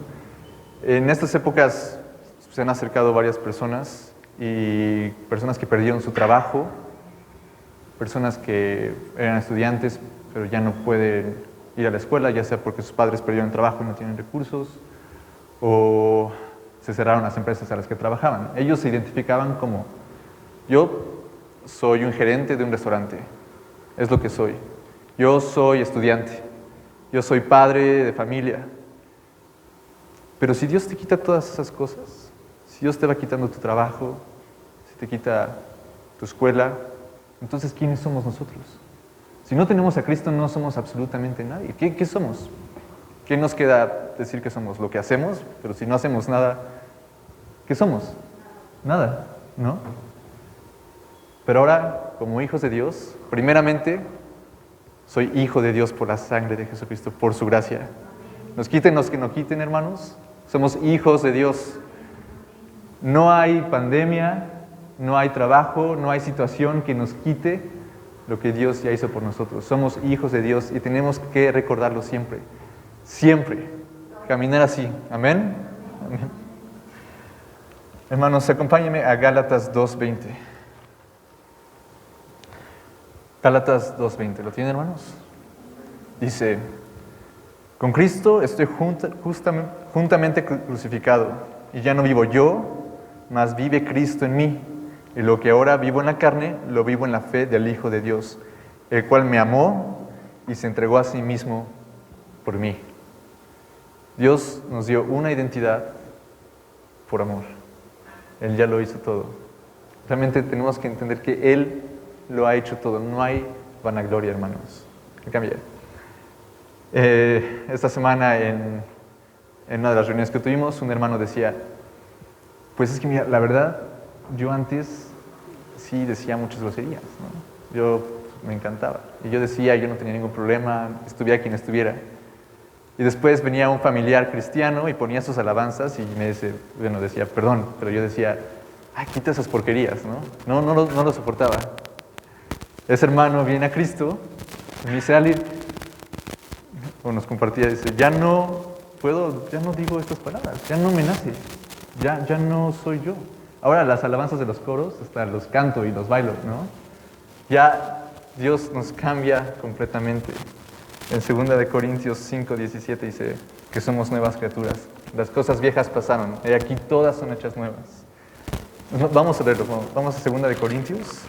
En estas épocas se han acercado varias personas y personas que perdieron su trabajo, personas que eran estudiantes pero ya no pueden ir a la escuela, ya sea porque sus padres perdieron el trabajo y no tienen recursos, o se cerraron las empresas a las que trabajaban. Ellos se identificaban como: yo soy un gerente de un restaurante, es lo que soy. Yo soy estudiante, yo soy padre de familia. Pero si Dios te quita todas esas cosas, si Dios te va quitando tu trabajo, si te quita tu escuela, entonces ¿quiénes somos nosotros? Si no tenemos a Cristo, no somos absolutamente nadie. ¿Qué somos? ¿Qué nos queda decir que somos? Lo que hacemos, pero si no hacemos nada, ¿qué somos? Nada, ¿no? Pero ahora, como hijos de Dios, primeramente, soy hijo de Dios por la sangre de Jesucristo, por su gracia. Nos quiten los que no quiten, hermanos, somos hijos de Dios. No hay pandemia, no hay trabajo, no hay situación que nos quite lo que Dios ya hizo por nosotros. Somos hijos de Dios y tenemos que recordarlo siempre. Siempre. Caminar así. ¿Amén? Amén. Hermanos, acompáñenme a Gálatas 2:20. Gálatas 2:20. ¿Lo tienen, hermanos? Dice: con Cristo estoy juntamente crucificado, y ya no vivo yo, mas vive Cristo en mí. Y lo que ahora vivo en la carne, lo vivo en la fe del Hijo de Dios, el cual me amó y se entregó a sí mismo por mí. Dios nos dio una identidad por amor. Él ya lo hizo todo. Realmente tenemos que entender que Él lo ha hecho todo. No hay vanagloria, hermanos. En cambio, esta semana en una de las reuniones que tuvimos, un hermano decía: pues es que mira, la verdad, yo antes sí decía muchas groserías, ¿no? Yo me encantaba. Y yo decía, yo no tenía ningún problema, estuviera quien estuviera. Y después venía un familiar cristiano y ponía sus alabanzas y me decía, perdón, pero yo decía, ay, quita esas porquerías, ¿no? No lo soportaba. Ese hermano viene a Cristo y me dice, Ali, o nos compartía, dice, ya no digo estas palabras, ya no me nace, ya no soy yo. Ahora las alabanzas de los coros, hasta los canto y los bailo, ¿no? Ya Dios nos cambia completamente. En 2 Corintios 5:17 dice que somos nuevas criaturas. Las cosas viejas pasaron, y aquí todas son hechas nuevas. Vamos a leerlo, vamos a 2 Corintios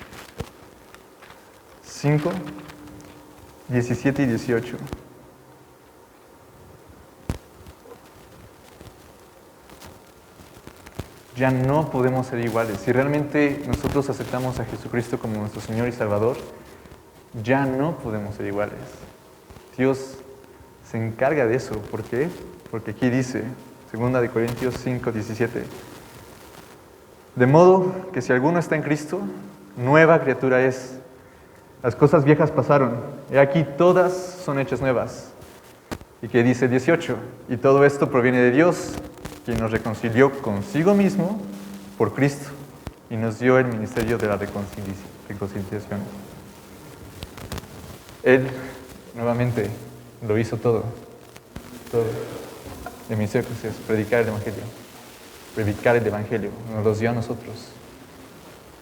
5:17 y 18. Ya no podemos ser iguales. Si realmente nosotros aceptamos a Jesucristo como nuestro Señor y Salvador, ya no podemos ser iguales. Dios se encarga de eso. ¿Por qué? Porque aquí dice, 2 Corintios 5:17, de modo que si alguno está en Cristo, nueva criatura es. Las cosas viejas pasaron, y aquí todas son hechas nuevas. Y que dice 18, y todo esto proviene de Dios, quien nos reconcilió consigo mismo por Cristo y nos dio el ministerio de la reconciliación. Él, nuevamente, lo hizo todo. El ministerio es predicar el Evangelio, nos lo dio a nosotros.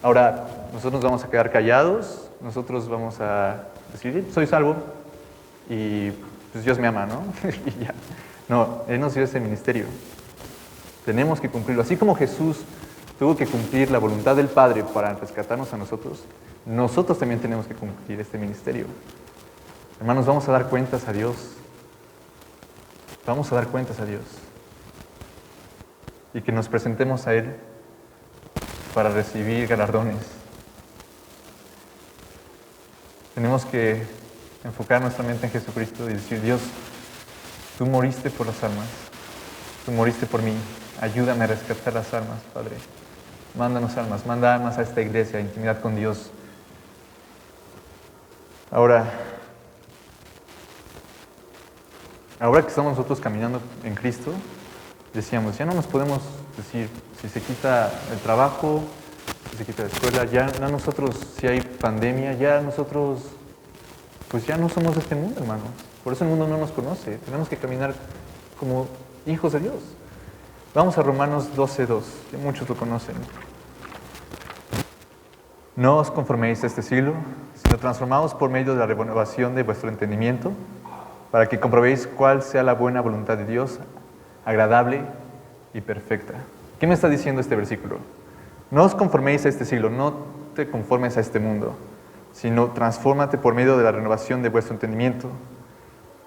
Ahora, nosotros nos vamos a quedar callados, nosotros vamos a decir, soy salvo y pues Dios me ama, ¿no? Y ya. No, Él nos dio ese ministerio. Tenemos que cumplirlo. Así como Jesús tuvo que cumplir la voluntad del Padre para rescatarnos a nosotros, nosotros también tenemos que cumplir este ministerio. Hermanos, vamos a dar cuentas a Dios. Vamos a dar cuentas a Dios. Y que nos presentemos a Él para recibir galardones. Tenemos que enfocar nuestra mente en Jesucristo y decir, Dios, tú moriste por las almas. Tú moriste por mí. Ayúdame a rescatar las almas, Padre. Mándanos almas, manda almas a esta iglesia, intimidad con Dios. Ahora que estamos nosotros caminando en Cristo, decíamos, ya no nos podemos decir, si se quita el trabajo, si se quita la escuela, ya nosotros, si hay pandemia, ya nosotros, pues ya no somos de este mundo, hermanos. Por eso el mundo no nos conoce. Tenemos que caminar como hijos de Dios. Vamos a Romanos 12:2, que muchos lo conocen. No os conforméis a este siglo, sino transformaos por medio de la renovación de vuestro entendimiento, para que comprobéis cuál sea la buena voluntad de Dios, agradable y perfecta. ¿Qué me está diciendo este versículo? No os conforméis a este siglo, no te conformes a este mundo, sino transfórmate por medio de la renovación de vuestro entendimiento,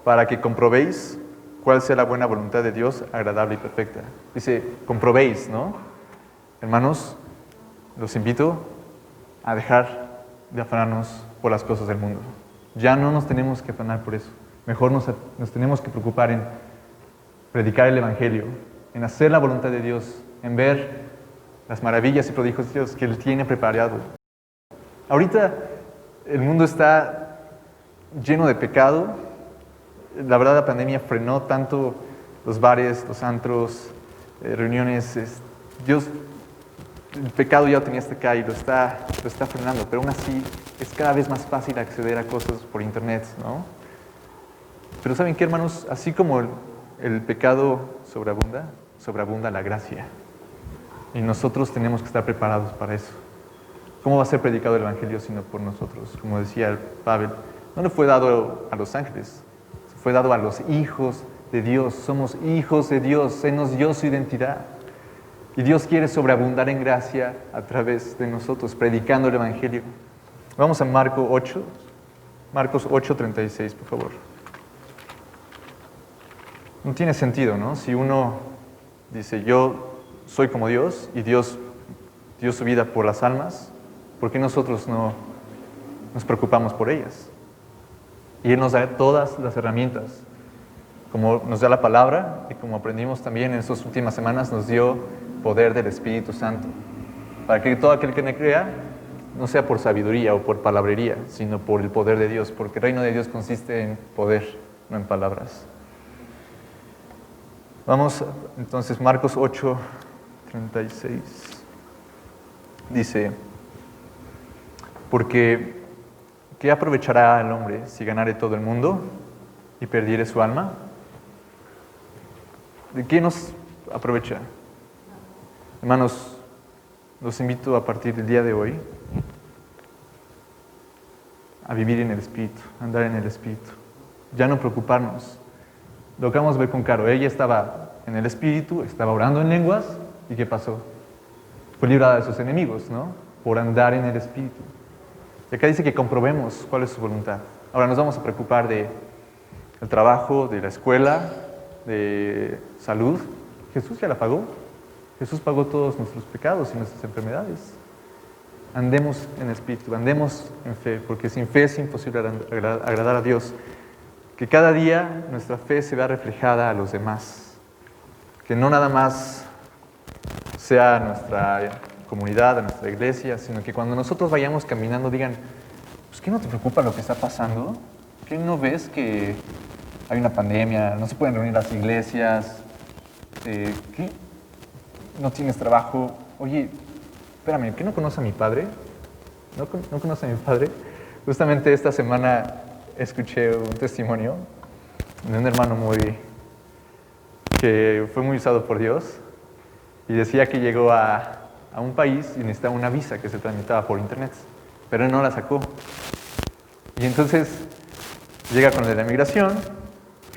para que comprobéis cuál sea la buena voluntad de Dios, agradable y perfecta. Dice, comprobéis, ¿no? Hermanos, los invito a dejar de afanarnos por las cosas del mundo. Ya no nos tenemos que afanar por eso. Mejor nos tenemos que preocupar en predicar el Evangelio, en hacer la voluntad de Dios, en ver las maravillas y prodigios de Dios que Él tiene preparado. Ahorita el mundo está lleno de pecado. La verdad, la pandemia frenó tanto los bares, los antros, reuniones. Dios, el pecado ya lo tenía hasta acá y lo está frenando, pero aún así es cada vez más fácil acceder a cosas por internet, ¿no? Pero ¿saben qué, hermanos? Así como el pecado sobreabunda la gracia. Y nosotros tenemos que estar preparados para eso. ¿Cómo va a ser predicado el Evangelio sino por nosotros? Como decía Pavel, no le fue dado a los ángeles, fue dado a los hijos de Dios. Somos hijos de Dios. Él nos dio su identidad. Y Dios quiere sobreabundar en gracia a través de nosotros, predicando el Evangelio. Vamos a Marcos 8:36, por favor. No tiene sentido, ¿no? Si uno dice, yo soy como Dios, y Dios dio su vida por las almas, ¿por qué nosotros no nos preocupamos por ellas? Y Él nos da todas las herramientas, como nos da la palabra y como aprendimos también en estas últimas semanas, nos dio poder del Espíritu Santo, para que todo aquel que me crea no sea por sabiduría o por palabrería, sino por el poder de Dios, porque el reino de Dios consiste en poder, no en palabras. Vamos entonces, Marcos 8:36, dice, porque ¿qué aprovechará al hombre si ganare todo el mundo y perdiere su alma? ¿De qué nos aprovecha? Hermanos, los invito a partir del día de hoy a vivir en el Espíritu, a andar en el Espíritu. Ya no preocuparnos. Lo que vamos a ver con Caro, ella estaba en el Espíritu, estaba orando en lenguas, ¿y qué pasó? Fue librada de sus enemigos, ¿no? Por andar en el Espíritu. Y acá dice que comprobemos cuál es su voluntad. Ahora nos vamos a preocupar del trabajo, de la escuela, de salud. Jesús ya la pagó. Jesús pagó todos nuestros pecados y nuestras enfermedades. Andemos en Espíritu, andemos en fe, porque sin fe es imposible agradar a Dios. Que cada día nuestra fe se vea reflejada a los demás. Que no nada más sea a nuestra comunidad, a nuestra iglesia, sino que cuando nosotros vayamos caminando digan, pues ¿qué no te preocupa lo que está pasando? ¿Qué no ves que hay una pandemia, no se pueden reunir las iglesias? ¿Qué? ¿No tienes trabajo? Oye, espérame, ¿qué no conoce a mi padre? ¿No conoce a mi padre? Justamente esta semana escuché un testimonio de un hermano que fue muy usado por Dios y decía que llegó a un país y necesitaba una visa que se tramitaba por internet, pero él no la sacó. Y entonces llega con el de la migración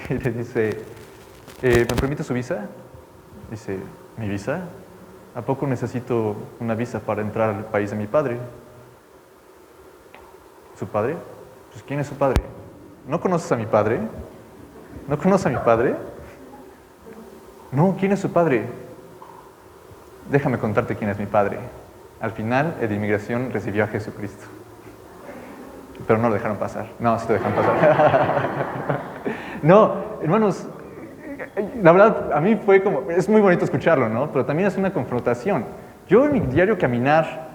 y le dice, ¿me permite su visa? Dice, ¿mi visa? ¿A poco necesito una visa para entrar al país de mi padre? ¿Su padre? Pues ¿quién es su padre? ¿No conoces a mi padre? ¿No conoces a mi padre? No, ¿quién es su padre? Déjame contarte quién es mi padre. Al final, el de inmigración recibió a Jesucristo. Pero no lo dejaron pasar. No, sí lo dejaron pasar. No, hermanos, la verdad, a mí fue como, es muy bonito escucharlo, ¿no? Pero también es una confrontación. Yo en mi diario caminar,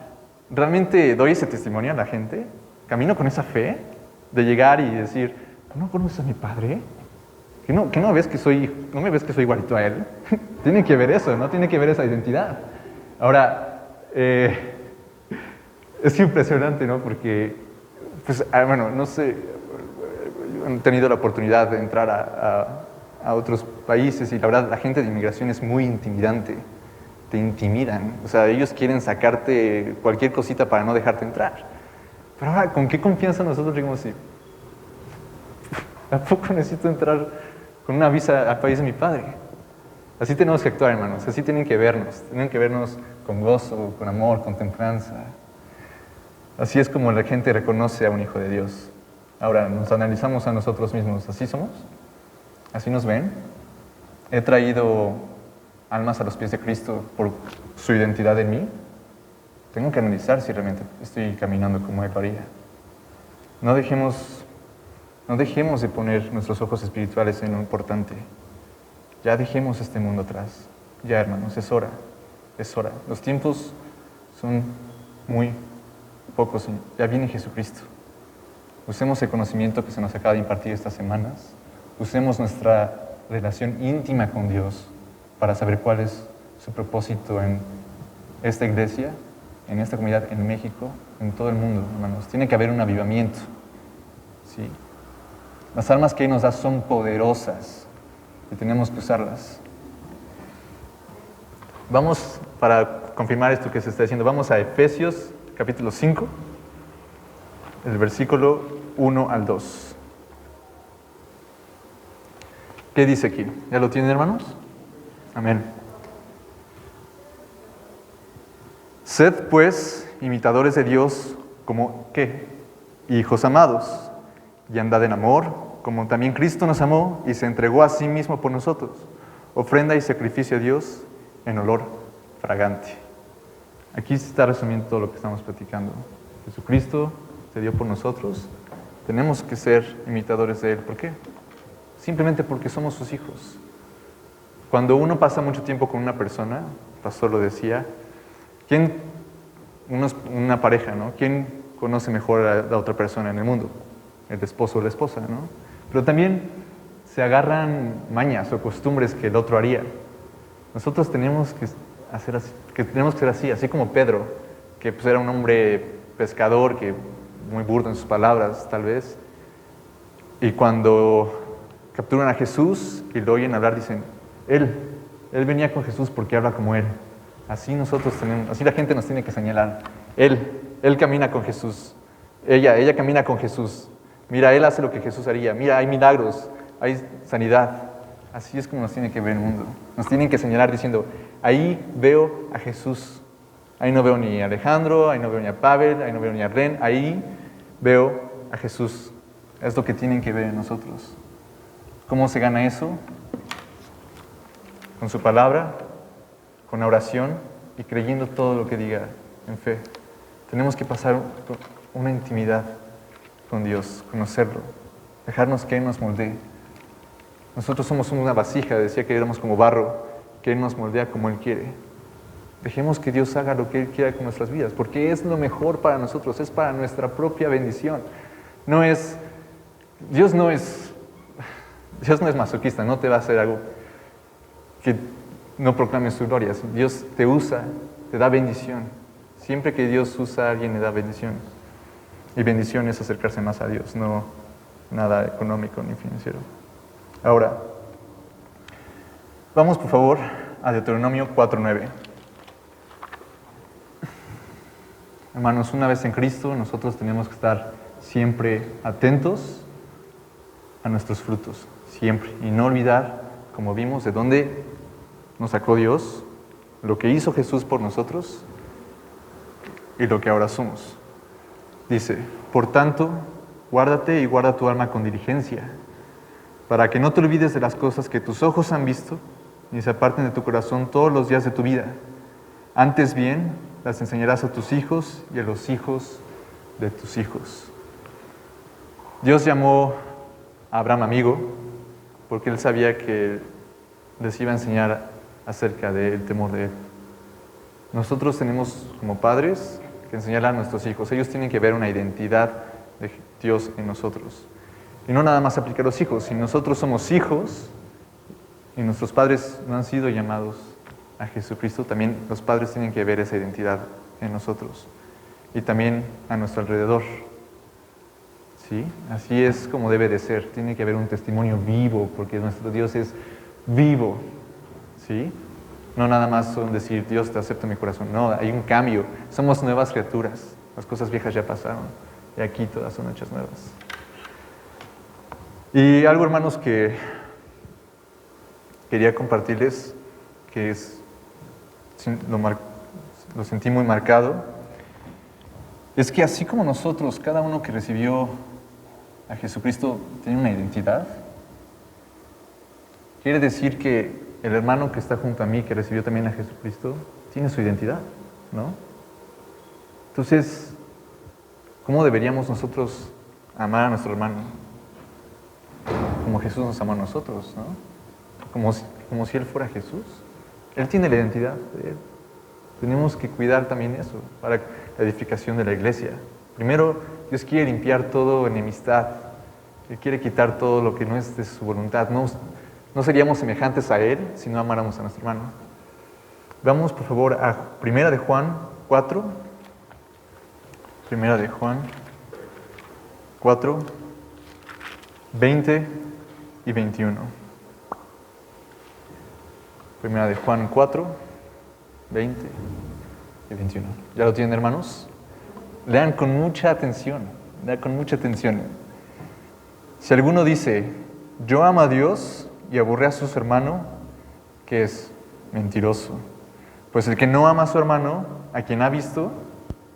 realmente doy ese testimonio a la gente. Camino con esa fe de llegar y decir, ¿no conoces a mi padre? ¿Que no me ves que soy igualito a él? Tiene que ver eso, ¿no? Tiene que ver esa identidad. Ahora, es impresionante, ¿no? Porque, pues, bueno, no sé, han tenido la oportunidad de entrar a otros países y la verdad, la gente de inmigración es muy intimidante. Te intimidan. O sea, ellos quieren sacarte cualquier cosita para no dejarte entrar. Pero ahora, ¿con qué confianza nosotros digamos así? ¿A poco necesito entrar con una visa al país de mi padre? Así tenemos que actuar, hermanos. Así tienen que vernos con gozo, con amor, con templanza. Así es como la gente reconoce a un hijo de Dios. Ahora, nos analizamos a nosotros mismos. ¿Así somos? ¿Así nos ven? ¿He traído almas a los pies de Cristo por su identidad en mí? Tengo que analizar si realmente estoy caminando como Él lo haría. No dejemos de poner nuestros ojos espirituales en lo importante. Ya dejemos este mundo atrás. Ya, hermanos, es hora. Es hora. Los tiempos son muy pocos. Ya viene Jesucristo. Usemos el conocimiento que se nos acaba de impartir estas semanas. Usemos nuestra relación íntima con Dios para saber cuál es su propósito en esta iglesia, en esta comunidad, en México, en todo el mundo, hermanos. Tiene que haber un avivamiento. Sí. Las armas que Él nos da son poderosas y tenemos que usarlas. Vamos, para confirmar esto que se está diciendo, vamos a Efesios capítulo 5, el versículo 1 al 2. ¿Qué dice aquí? ¿Ya lo tienen, hermanos? Amén. Sed, pues, imitadores de Dios como, ¿qué? Hijos amados, y andad en amor, como también Cristo nos amó y se entregó a sí mismo por nosotros, ofrenda y sacrificio a Dios en olor fragante. Aquí se está resumiendo todo lo que estamos platicando. Jesucristo se dio por nosotros, tenemos que ser imitadores de Él. ¿Por qué? Simplemente porque somos sus hijos. Cuando uno pasa mucho tiempo con una persona, el pastor lo decía, una pareja, ¿no? ¿Quién conoce mejor a la otra persona en el mundo? El esposo o la esposa, ¿no? Pero también se agarran mañas o costumbres que el otro haría. Nosotros tenemos que ser así como Pedro, que pues era un hombre pescador, que muy burdo en sus palabras, tal vez. Y cuando capturan a Jesús y lo oyen hablar, dicen, Él venía con Jesús porque habla como Él. Así la gente nos tiene que señalar. Él camina con Jesús. Ella camina con Jesús. Mira, Él hace lo que Jesús haría. Mira, hay milagros, hay sanidad. Así es como nos tiene que ver el mundo. Nos tienen que señalar diciendo, ahí veo a Jesús. Ahí no veo ni a Alejandro, ahí no veo ni a Pavel, ahí no veo ni a Ren. Ahí veo a Jesús. Es lo que tienen que ver en nosotros. ¿Cómo se gana eso? Con su palabra, con la oración y creyendo todo lo que diga en fe. Tenemos que pasar una intimidad con Dios, conocerlo, dejarnos que Él nos moldee. Nosotros somos una vasija, decía que éramos como barro, que Él nos moldea como Él quiere. Dejemos que Dios haga lo que Él quiera con nuestras vidas, porque es lo mejor para nosotros, es para nuestra propia bendición. Dios no es masoquista, no te va a hacer algo que no proclame su gloria. Dios te usa, te da bendición. Siempre que Dios usa a alguien le da bendición. Y bendición es acercarse más a Dios, no nada económico ni financiero. Ahora, vamos por favor a Deuteronomio 4:9. Hermanos, una vez en Cristo, nosotros tenemos que estar siempre atentos a nuestros frutos, siempre. Y no olvidar, como vimos, de dónde nos sacó Dios, lo que hizo Jesús por nosotros y lo que ahora somos. Dice, por tanto, guárdate y guarda tu alma con diligencia, para que no te olvides de las cosas que tus ojos han visto, ni se aparten de tu corazón todos los días de tu vida. Antes bien, las enseñarás a tus hijos y a los hijos de tus hijos. Dios llamó a Abraham amigo, porque él sabía que les iba a enseñar acerca del temor de él. Nosotros tenemos como padres que enseñar a nuestros hijos. Ellos tienen que ver una identidad de Dios en nosotros. Y no nada más aplica a los hijos. Si nosotros somos hijos y nuestros padres no han sido llamados a Jesucristo, también los padres tienen que ver esa identidad en nosotros. Y también a nuestro alrededor. ¿Sí? Así es como debe de ser. Tiene que haber un testimonio vivo, porque nuestro Dios es vivo. ¿Sí? No nada más son decir, Dios te acepta mi corazón. No, hay un cambio. Somos nuevas criaturas. Las cosas viejas ya pasaron. Y aquí todas son hechas nuevas. Y algo, hermanos, que quería compartirles, que lo sentí muy marcado, es que así como nosotros, cada uno que recibió a Jesucristo tiene una identidad, quiere decir que el hermano que está junto a mí, que recibió también a Jesucristo, tiene su identidad, ¿no? Entonces, ¿cómo deberíamos nosotros amar a nuestro hermano? Como Jesús nos amó a nosotros, ¿no? Como si Él fuera Jesús. Él tiene la identidad de Él. Tenemos que cuidar también eso para la edificación de la iglesia. Primero, Dios quiere limpiar todo enemistad. Él quiere quitar todo lo que no es de su voluntad. No seríamos semejantes a Él si no amáramos a nuestro hermano. Vamos, por favor, a 1 de Juan 4. 1 de Juan 4, 20 y 21. 1 de Juan 4, 20 y 21. ¿Ya lo tienen, hermanos? Lean con mucha atención. Lean con mucha atención. Si alguno dice, yo amo a Dios y aborrece a su hermano, ¿qué es? Mentiroso. Pues el que no ama a su hermano, a quien ha visto,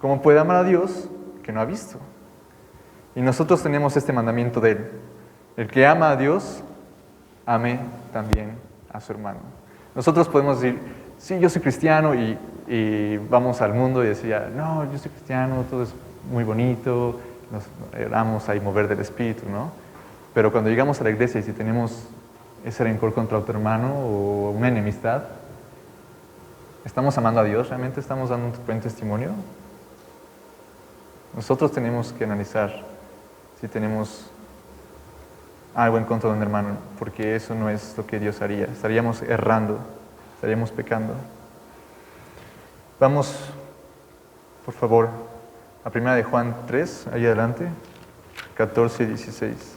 ¿cómo puede amar a Dios que no ha visto? Y nosotros tenemos este mandamiento de Él. El que ama a Dios, ame también a su hermano. Nosotros podemos decir, sí, yo soy cristiano y vamos al mundo y decir, no, yo soy cristiano, todo es muy bonito, nos oramos ahí mover del Espíritu, ¿no? Pero cuando llegamos a la iglesia y si tenemos ese rencor contra otro hermano o una enemistad, ¿estamos amando a Dios? ¿Realmente estamos dando un buen testimonio? Nosotros tenemos que analizar si tenemos algo en contra de un hermano, porque eso no es lo que Dios haría. Estaríamos errando, estaríamos pecando. Vamos, por favor, a 1 de Juan 3, ahí adelante, 14 y 16.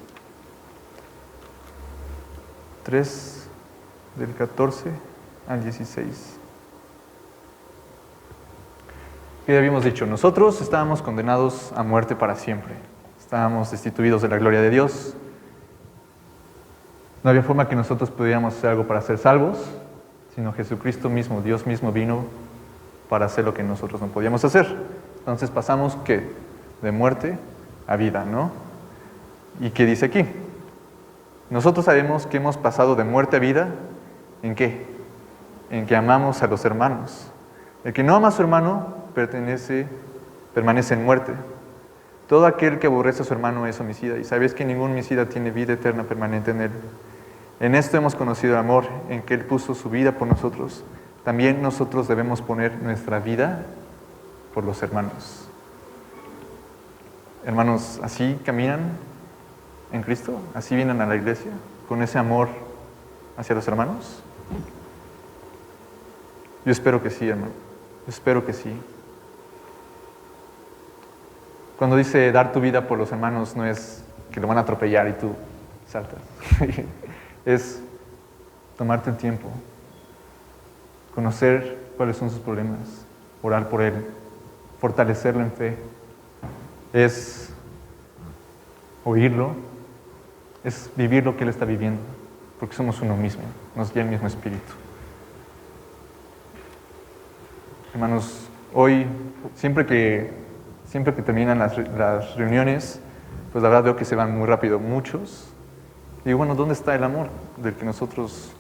3, del 14 al 16. ¿Qué habíamos dicho? Nosotros estábamos condenados a muerte para siempre. Estábamos destituidos de la gloria de Dios. No había forma que nosotros pudiéramos hacer algo para ser salvos, sino Jesucristo mismo, Dios mismo vino para hacer lo que nosotros no podíamos hacer. Entonces pasamos, ¿qué? De muerte a vida, ¿no? ¿Y qué dice aquí? Nosotros sabemos que hemos pasado de muerte a vida, ¿en qué? En que amamos a los hermanos. El que no ama a su hermano permanece en muerte. Todo aquel que aborrece a su hermano es homicida, y sabéis que ningún homicida tiene vida eterna permanente en él. En esto hemos conocido el amor, en que Él puso su vida por nosotros. También nosotros debemos poner nuestra vida por los hermanos. Hermanos, ¿así caminan en Cristo? ¿Así vienen a la iglesia? ¿Con ese amor hacia los hermanos? Yo espero que sí, hermano. Yo espero que sí. Cuando dice dar tu vida por los hermanos, no es que lo van a atropellar y tú saltas. Es tomarte el tiempo, conocer cuáles son sus problemas, orar por él, fortalecerlo en fe. Es oírlo, es vivir lo que él está viviendo, porque somos uno mismo, nos guía el mismo espíritu. Hermanos, hoy, siempre que terminan las reuniones, pues la verdad veo que se van muy rápido muchos. Y digo, bueno, ¿dónde está el amor del que nosotros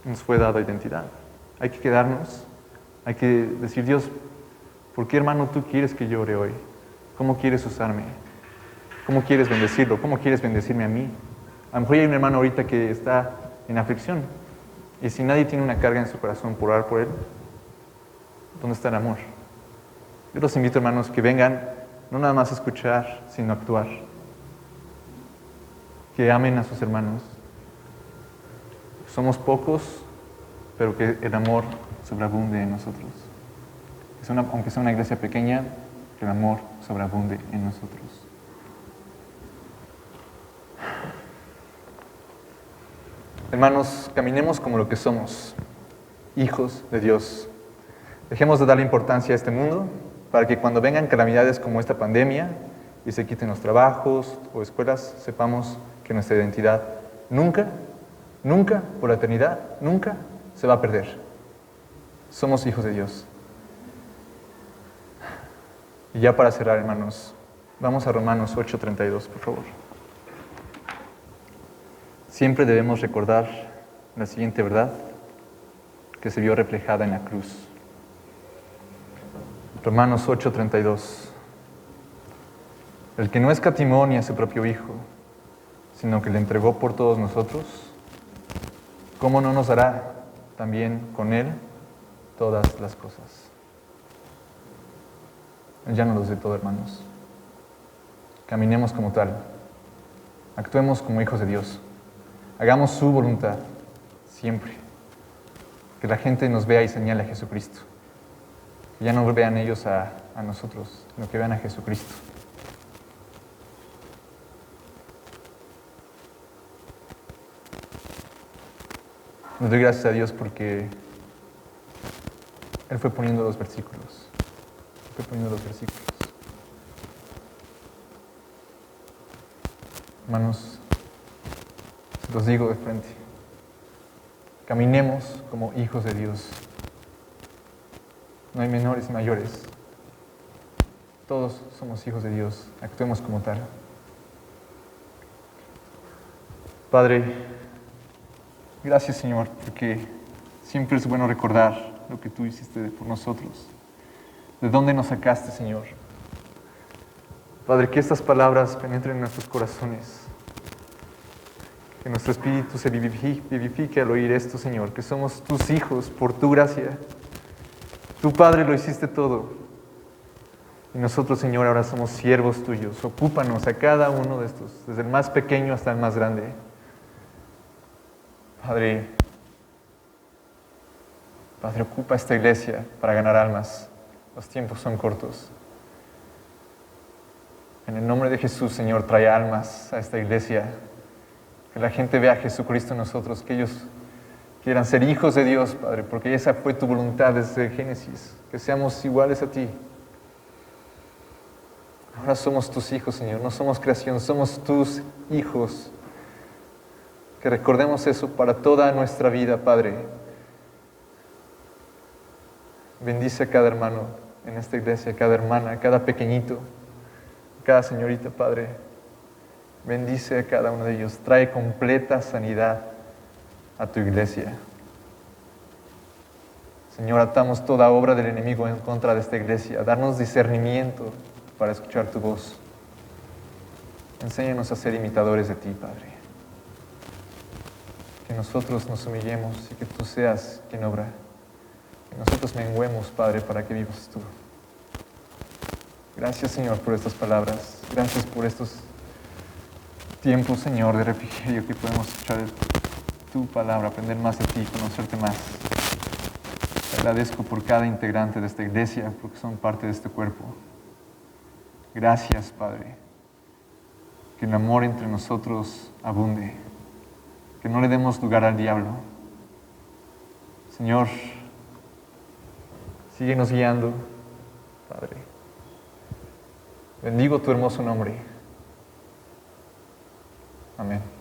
nos fue dada identidad? Hay que quedarnos, hay que decir, Dios, ¿por qué, hermano, tú quieres que yo ore hoy? ¿Cómo quieres usarme? ¿Cómo quieres bendecirlo? ¿Cómo quieres bendecirme a mí? A lo mejor hay un hermano ahorita que está en aflicción, y si nadie tiene una carga en su corazón por orar por él, ¿dónde está el amor? Yo los invito, hermanos, que vengan, no nada más a escuchar, sino a actuar. Que amen a sus hermanos. Somos pocos, pero que el amor sobreabunde en nosotros. Aunque sea una iglesia pequeña, que el amor sobreabunde en nosotros. Hermanos, caminemos como lo que somos, hijos de Dios. Dejemos de darle importancia a este mundo para que cuando vengan calamidades como esta pandemia y se quiten los trabajos o escuelas, sepamos que nuestra identidad nunca, por la eternidad, nunca se va a perder. Somos hijos de Dios. Y ya para cerrar, hermanos, vamos a Romanos 8:32, por favor. Siempre debemos recordar la siguiente verdad que se vio reflejada en la cruz. Romanos 8:32. El que no escatimó ni a su propio Hijo, sino que le entregó por todos nosotros, ¿cómo no nos dará también con Él todas las cosas? Él ya nos los dio todo, hermanos. Caminemos como tal. Actuemos como hijos de Dios. Hagamos su voluntad, siempre. Que la gente nos vea y señale a Jesucristo. Que ya no vean ellos a nosotros, sino que vean a Jesucristo. Le doy gracias a Dios porque Él fue poniendo los versículos. Hermanos, se los digo de frente. Caminemos como hijos de Dios. No hay menores y mayores. Todos somos hijos de Dios. Actuemos como tal. Padre, gracias, Señor, porque siempre es bueno recordar lo que tú hiciste por nosotros. ¿De dónde nos sacaste, Señor? Padre, que estas palabras penetren en nuestros corazones. Que nuestro espíritu se vivifique al oír esto, Señor. Que somos tus hijos por tu gracia. Tu Padre lo hiciste todo. Y nosotros, Señor, ahora somos siervos tuyos. Ocúpanos a cada uno de estos, desde el más pequeño hasta el más grande. Padre, ocupa esta iglesia para ganar almas. Los tiempos son cortos. En el nombre de Jesús, Señor, trae almas a esta iglesia. Que la gente vea a Jesucristo en nosotros, que ellos quieran ser hijos de Dios, Padre, porque esa fue tu voluntad desde el Génesis, que seamos iguales a ti. Ahora somos tus hijos, Señor, no somos creación, somos tus hijos. Que recordemos eso para toda nuestra vida, Padre. Bendice a cada hermano en esta iglesia, a cada hermana, a cada pequeñito, a cada señorita, Padre. Bendice a cada uno de ellos. Trae completa sanidad a tu iglesia. Señor, atamos toda obra del enemigo en contra de esta iglesia. Darnos discernimiento para escuchar tu voz. Enséñanos a ser imitadores de ti, Padre. Que nosotros nos humillemos y que tú seas quien obra. Que nosotros menguemos, Padre, para que vivas tú. Gracias, Señor, por estas palabras. Gracias por estos tiempos, Señor, de refrigerio que podemos escuchar tu palabra, aprender más de ti, conocerte más. Te agradezco por cada integrante de esta iglesia, porque son parte de este cuerpo. Gracias, Padre. Que el amor entre nosotros abunde. Que no le demos lugar al diablo. Señor, síguenos guiando, Padre. Bendigo tu hermoso nombre. Amén.